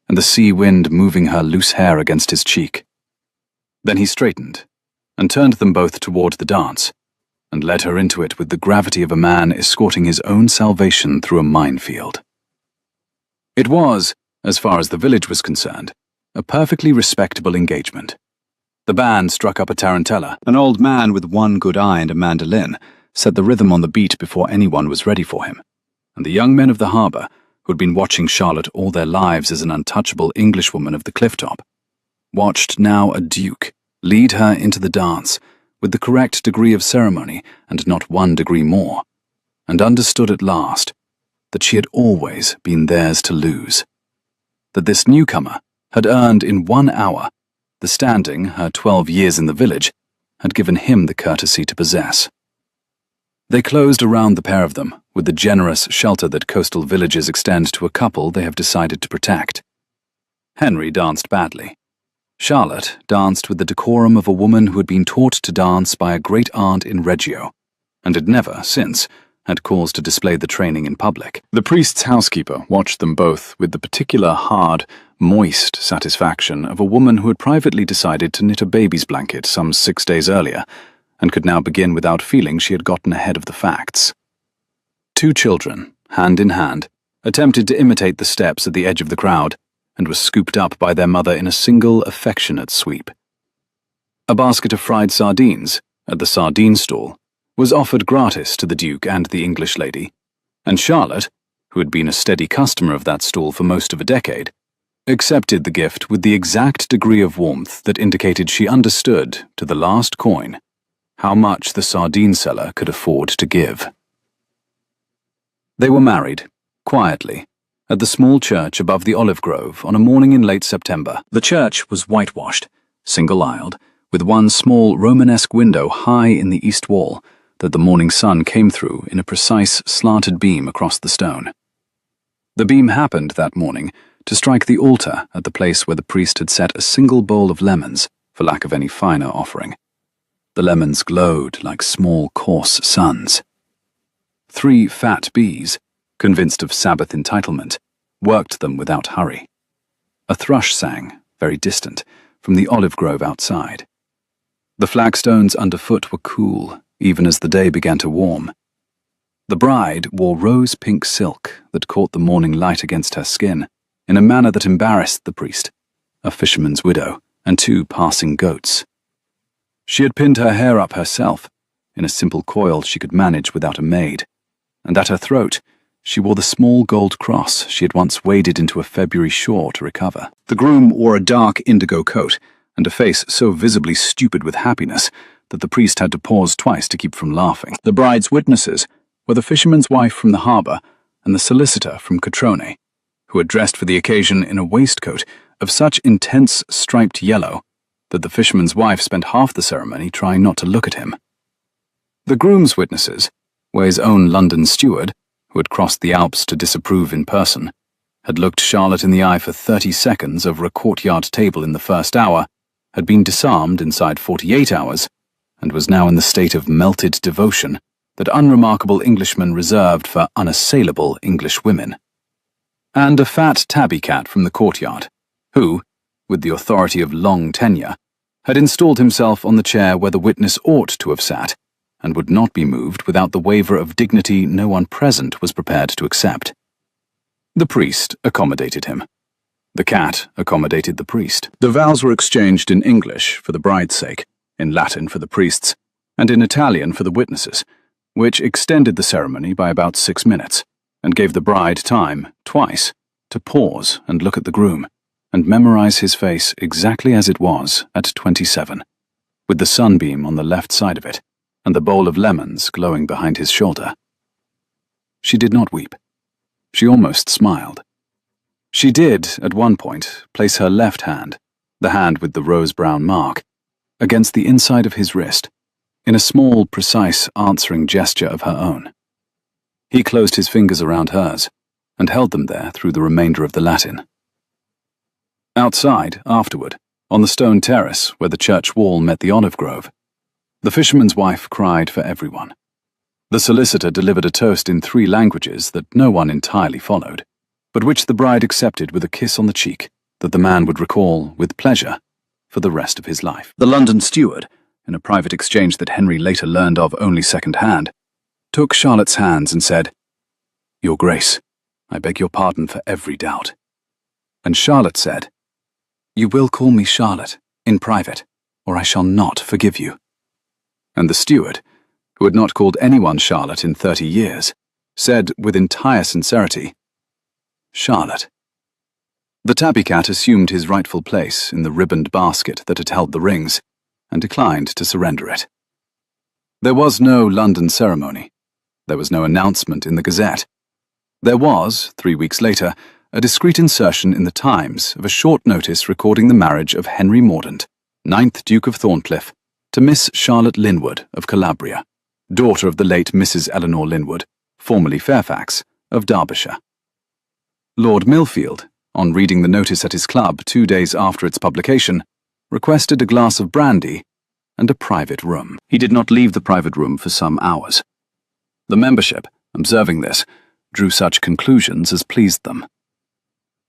and the sea wind moving her loose hair against his cheek. Then he straightened, and turned them both toward the dance, and led her into it with the gravity of a man escorting his own salvation through a minefield. It was, as far as the village was concerned, a perfectly respectable engagement. The band struck up a tarantella. An old man with one good eye and a mandolin set the rhythm on the beat before anyone was ready for him, and the young men of the harbour, who had been watching Charlotte all their lives as an untouchable Englishwoman of the cliff-top, watched now a duke lead her into the dance with the correct degree of ceremony and not 1 degree more, and understood at last that she had always been theirs to lose, that this newcomer had earned in 1 hour the standing her 12 years in the village had given him the courtesy to possess. They closed around the pair of them with the generous shelter that coastal villages extend to a couple they have decided to protect. Henry danced badly. Charlotte danced with the decorum of a woman who had been taught to dance by a great-aunt in Reggio, and had never, since, had cause to display the training in public. The priest's housekeeper watched them both with the particular hard, moist satisfaction of a woman who had privately decided to knit a baby's blanket some 6 days earlier, and could now begin without feeling she had gotten ahead of the facts. two children, hand in hand, attempted to imitate the steps at the edge of the crowd and were scooped up by their mother in a single affectionate sweep. A basket of fried sardines, at the sardine stall, was offered gratis to the Duke and the English lady, and Charlotte, who had been a steady customer of that stall for most of a decade, accepted the gift with the exact degree of warmth that indicated she understood, to the last coin, how much the sardine seller could afford to give. They were married, quietly, at the small church above the olive grove on a morning in late September. The church was whitewashed, single-aisled, with one small Romanesque window high in the east wall that the morning sun came through in a precise slanted beam across the stone. The beam happened that morning to strike the altar at the place where the priest had set a single bowl of lemons for lack of any finer offering. The lemons glowed like small, coarse suns. 3 fat bees, convinced of Sabbath entitlement, worked them without hurry. A thrush sang, very distant, from the olive grove outside. The flagstones underfoot were cool, even as the day began to warm. The bride wore rose-pink silk that caught the morning light against her skin, in a manner that embarrassed the priest, a fisherman's widow, and 2 passing goats. She had pinned her hair up herself, in a simple coil she could manage without a maid, and at her throat she wore the small gold cross she had once waded into a February shore to recover. The groom wore a dark indigo coat, and a face so visibly stupid with happiness that the priest had to pause twice to keep from laughing. The bride's witnesses were the fisherman's wife from the harbour and the solicitor from Catrone, who had dressed for the occasion in a waistcoat of such intense striped yellow that the fisherman's wife spent half the ceremony trying not to look at him. The groom's witnesses were his own London steward, who had crossed the Alps to disapprove in person, had looked Charlotte in the eye for 30 seconds over a courtyard table in the first hour, had been disarmed inside 48 hours, and was now in the state of melted devotion that unremarkable Englishmen reserved for unassailable English women. And a fat tabby cat from the courtyard, who, with the authority of long tenure, had installed himself on the chair where the witness ought to have sat, and would not be moved without the waiver of dignity no one present was prepared to accept. The priest accommodated him. The cat accommodated the priest. The vows were exchanged in English for the bride's sake, in Latin for the priest's, and in Italian for the witnesses, which extended the ceremony by about 6 minutes, and gave the bride time, twice, to pause and look at the groom, and memorize his face exactly as it was at 27, with the sunbeam on the left side of it, and the bowl of lemons glowing behind his shoulder. She did not weep. She almost smiled. She did, at one point, place her left hand, the hand with the rose-brown mark, against the inside of his wrist, in a small, precise, answering gesture of her own. He closed his fingers around hers, and held them there through the remainder of the Latin. Outside, afterward, on the stone terrace where the church wall met the olive grove, the fisherman's wife cried for everyone. The solicitor delivered a toast in 3 languages that no one entirely followed, but which the bride accepted with a kiss on the cheek that the man would recall with pleasure for the rest of his life. The London steward, in a private exchange that Henry later learned of only second-hand, took Charlotte's hands and said, "Your Grace, I beg your pardon for every doubt." And Charlotte said, "You will call me Charlotte, in private, or I shall not forgive you." And the steward, who had not called anyone Charlotte in 30 years, said with entire sincerity, "Charlotte." The tabby cat assumed his rightful place in the ribboned basket that had held the rings, and declined to surrender it. There was no London ceremony. There was no announcement in the Gazette. There was, 3 weeks later, a discreet insertion in the Times of a short notice recording the marriage of Henry Mordaunt, 9th Duke of Thorncliffe, to Miss Charlotte Linwood of Calabria, daughter of the late Mrs. Eleanor Linwood, formerly Fairfax, of Derbyshire. Lord Millfield, on reading the notice at his club 2 days after its publication, requested a glass of brandy and a private room. He did not leave the private room for some hours. The membership, observing this, drew such conclusions as pleased them.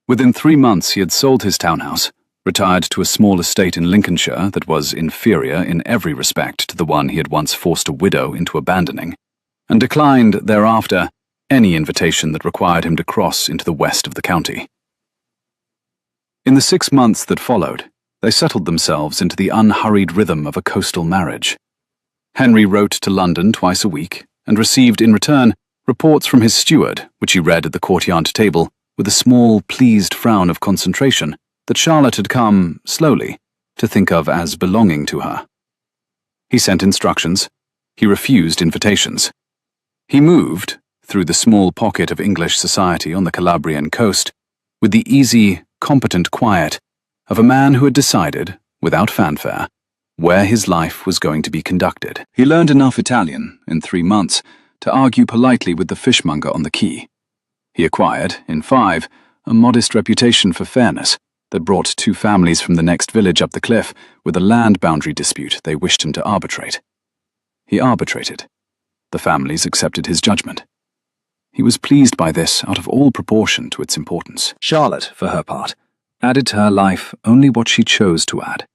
Within 3 months he had sold his townhouse, retired to a small estate in Lincolnshire that was inferior in every respect to the one he had once forced a widow into abandoning, and declined thereafter any invitation that required him to cross into the west of the county. In the 6 months that followed, they settled themselves into the unhurried rhythm of a coastal marriage. Henry wrote to London twice a week and received in return reports from his steward, which he read at the courtyard table with a small, pleased frown of concentration that Charlotte had come, slowly, to think of as belonging to her. He sent instructions. He refused invitations. He moved, through the small pocket of English society on the Calabrian coast, with the easy, competent quiet of a man who had decided, without fanfare, where his life was going to be conducted. He learned enough Italian, in 3 months, to argue politely with the fishmonger on the quay. He acquired, in 5, a modest reputation for fairness that brought 2 families from the next village up the cliff with a land boundary dispute they wished him to arbitrate. He arbitrated. The families accepted his judgment. He was pleased by this out of all proportion to its importance. Charlotte, for her part, added to her life only what she chose to add.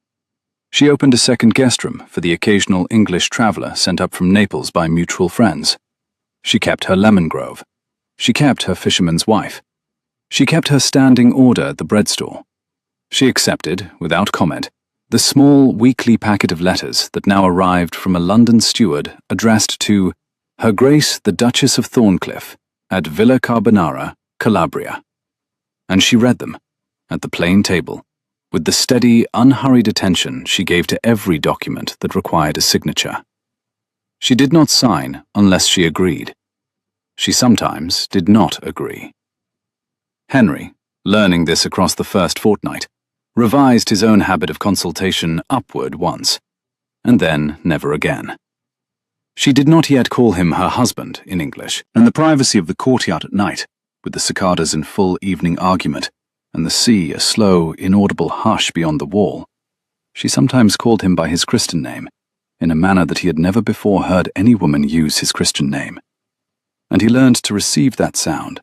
She opened a second guest room for the occasional English traveller sent up from Naples by mutual friends. She kept her lemon grove. She kept her fisherman's wife. She kept her standing order at the bread stall. She accepted, without comment, the small weekly packet of letters that now arrived from a London steward addressed to Her Grace the Duchess of Thorncliffe at Villa Carbonara, Calabria. And she read them, at the plain table, with the steady, unhurried attention she gave to every document that required a signature. She did not sign unless she agreed. She sometimes did not agree. Henry, learning this across the first fortnight, revised his own habit of consultation upward once, and then never again. She did not yet call him her husband in English, and the privacy of the courtyard at night, with the cicadas in full evening argument, and the sea a slow, inaudible hush beyond the wall, she sometimes called him by his Christian name, in a manner that he had never before heard any woman use his Christian name. And he learned to receive that sound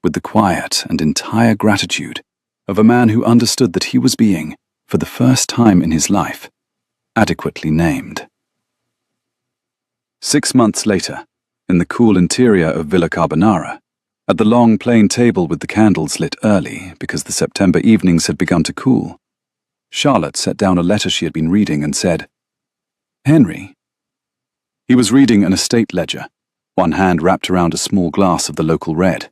with the quiet and entire gratitude of a man who understood that he was being, for the first time in his life, adequately named. 6 months later, in the cool interior of Villa Carbonara, at the long plain table with the candles lit early because the September evenings had begun to cool, Charlotte set down a letter she had been reading and said, "Henry." He was reading an estate ledger, one hand wrapped around a small glass of the local red.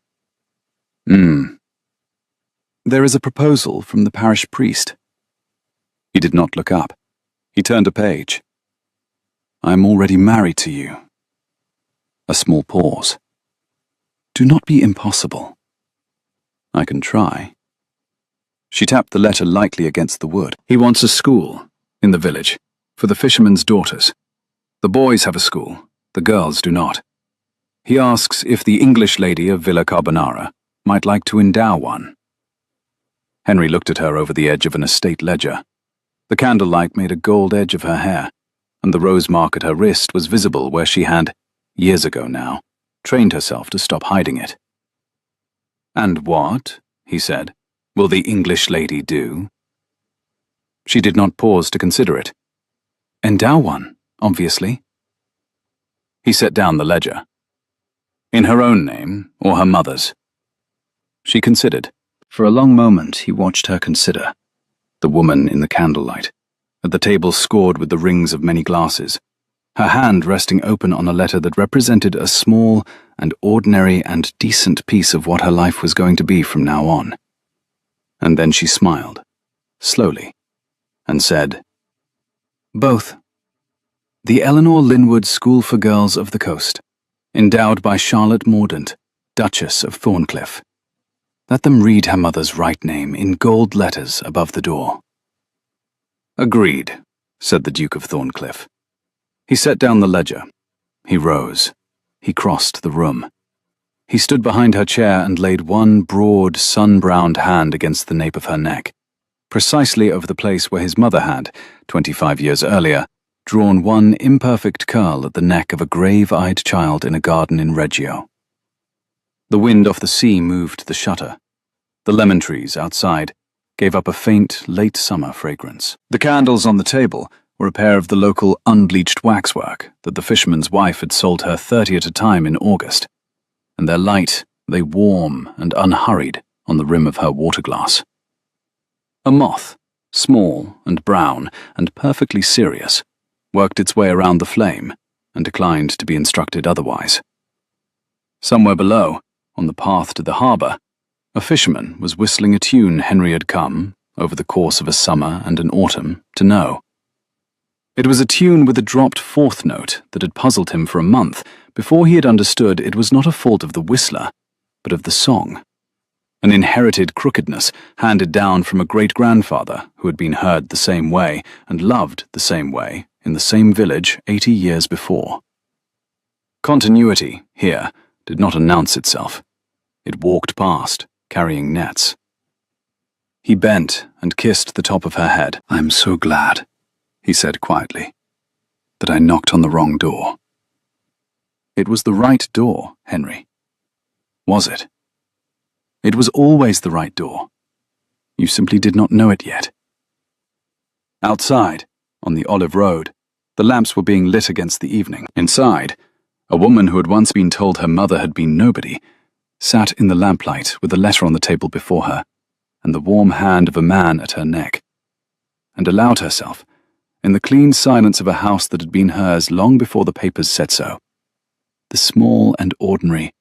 There is a proposal from the parish priest." He did not look up. He turned a page. "I am already married to you." A small pause. "Do not be impossible." "I can try." She tapped the letter lightly against the wood. "He wants a school, in the village, for the fishermen's daughters. The boys have a school, the girls do not. He asks if the English lady of Villa Carbonara might like to endow one." Henry looked at her over the edge of an estate ledger. The candlelight made a gold edge of her hair, and the rose mark at her wrist was visible where she had, years ago now, trained herself to stop hiding it. "And what," he said, "will the English lady do?" She did not pause to consider it. "Endow one, obviously." He set down the ledger. "In her own name, or her mother's?" She considered. For a long moment he watched her consider, the woman in the candlelight, at the table scored with the rings of many glasses, her hand resting open on a letter that represented a small and ordinary and decent piece of what her life was going to be from now on. And then she smiled, slowly, and said, "Both. The Eleanor Linwood School for Girls of the Coast, endowed by Charlotte Mordaunt, Duchess of Thorncliffe. Let them read her mother's right name in gold letters above the door." "Agreed," said the Duke of Thorncliffe. He set down the ledger. He rose. He crossed the room. He stood behind her chair and laid one broad, sun-browned hand against the nape of her neck, precisely over the place where his mother had, 25 years earlier, drawn one imperfect curl at the neck of a grave-eyed child in a garden in Reggio. The wind off the sea moved the shutter. The lemon trees outside gave up a faint, late summer fragrance. The candles on the table were a pair of the local unbleached waxwork that the fisherman's wife had sold her 30 at a time in August, and their light lay warm and unhurried on the rim of her water-glass. A moth, small and brown and perfectly serious, worked its way around the flame and declined to be instructed otherwise. Somewhere below, on the path to the harbour, a fisherman was whistling a tune Henry had come, over the course of a summer and an autumn, to know. It was a tune with a dropped fourth note that had puzzled him for a month before he had understood it was not a fault of the whistler, but of the song. An inherited crookedness handed down from a great-grandfather who had been heard the same way and loved the same way in the same village 80 years before. Continuity, here, did not announce itself. It walked past, carrying nets. He bent and kissed the top of her head. "I'm so glad," he said quietly, "that I knocked on the wrong door." It was the right door, Henry. Was it? It was always the right door. You simply did not know it yet. Outside, on the olive road, the lamps were being lit against the evening. Inside, a woman who had once been told her mother had been nobody sat in the lamplight with a letter on the table before her and the warm hand of a man at her neck, and allowed herself, in the clean silence of a house that had been hers long before the papers said so, the small and ordinary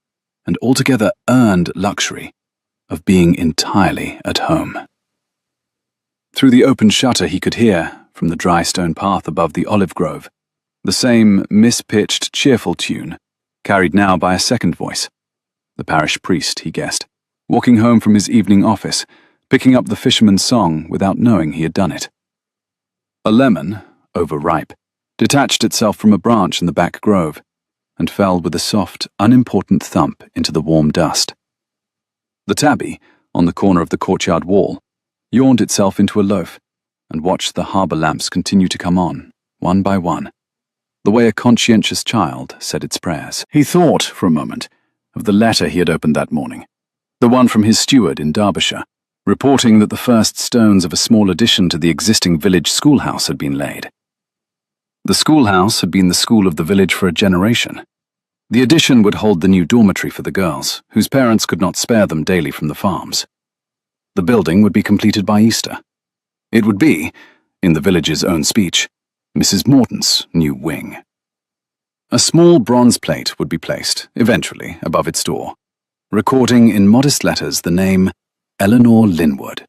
and altogether earned luxury of being entirely at home. Through the open shutter he could hear, from the dry stone path above the olive grove, the same mispitched, cheerful tune, carried now by a second voice. The parish priest, he guessed, walking home from his evening office, picking up the fisherman's song without knowing he had done it. A lemon, overripe, detached itself from a branch in the back grove, and fell with a soft, unimportant thump into the warm dust. The tabby, on the corner of the courtyard wall, yawned itself into a loaf, and watched the harbour lamps continue to come on, one by one, the way a conscientious child said its prayers. He thought, for a moment, of the letter he had opened that morning, the one from his steward in Derbyshire, reporting that the first stones of a small addition to the existing village schoolhouse had been laid. The schoolhouse had been the school of the village for a generation. The addition would hold the new dormitory for the girls, whose parents could not spare them daily from the farms. The building would be completed by Easter. It would be, in the village's own speech, Mrs. Morden's new wing. A small bronze plate would be placed, eventually, above its door, recording in modest letters the name Eleanor Linwood.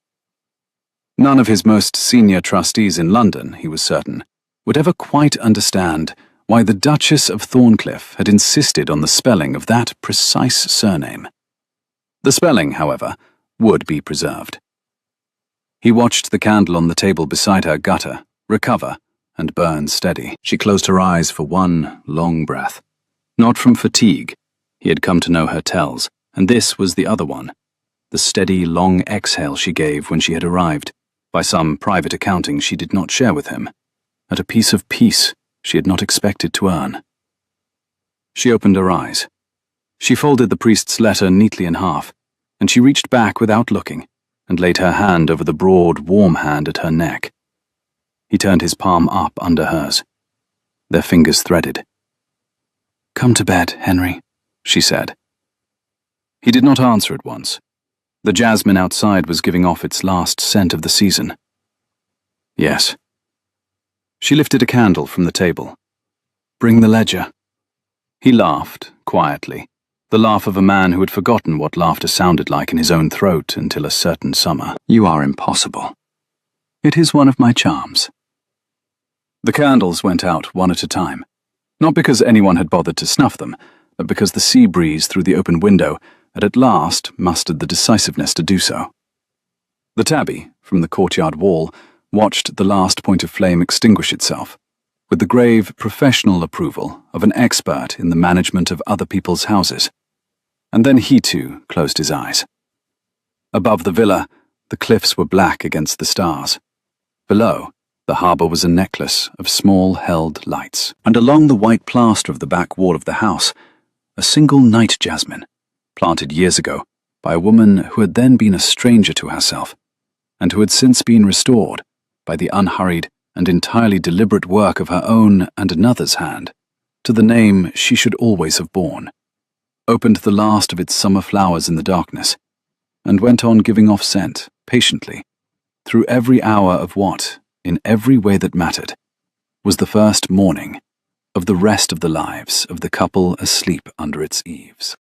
None of his most senior trustees in London, he was certain, would ever quite understand why the Duchess of Thorncliffe had insisted on the spelling of that precise surname. The spelling, however, would be preserved. He watched the candle on the table beside her gutter, recover, and burn steady. She closed her eyes for one long breath. Not from fatigue, he had come to know her tells, and this was the other one, the steady, long exhale she gave when she had arrived, by some private accounting she did not share with him, at a piece of peace she had not expected to earn. She opened her eyes. She folded the priest's letter neatly in half, and she reached back without looking, and laid her hand over the broad, warm hand at her neck. He turned his palm up under hers. Their fingers threaded. "Come to bed, Henry," she said. He did not answer at once. The jasmine outside was giving off its last scent of the season. Yes. She lifted a candle from the table. "Bring the ledger." He laughed, quietly, the laugh of a man who had forgotten what laughter sounded like in his own throat until a certain summer. "You are impossible. It is one of my charms." The candles went out one at a time, not because anyone had bothered to snuff them, but because the sea breeze through the open window had at last mustered the decisiveness to do so. The tabby, from the courtyard wall, watched the last point of flame extinguish itself, with the grave professional approval of an expert in the management of other people's houses, and then he too closed his eyes. Above the villa, the cliffs were black against the stars. Below, the harbour was a necklace of small held lights, and along the white plaster of the back wall of the house, a single night jasmine, planted years ago by a woman who had then been a stranger to herself, and who had since been restored by the unhurried and entirely deliberate work of her own and another's hand, to the name she should always have borne, opened the last of its summer flowers in the darkness, and went on giving off scent, patiently, through every hour of what, in every way that mattered, was the first morning of the rest of the lives of the couple asleep under its eaves.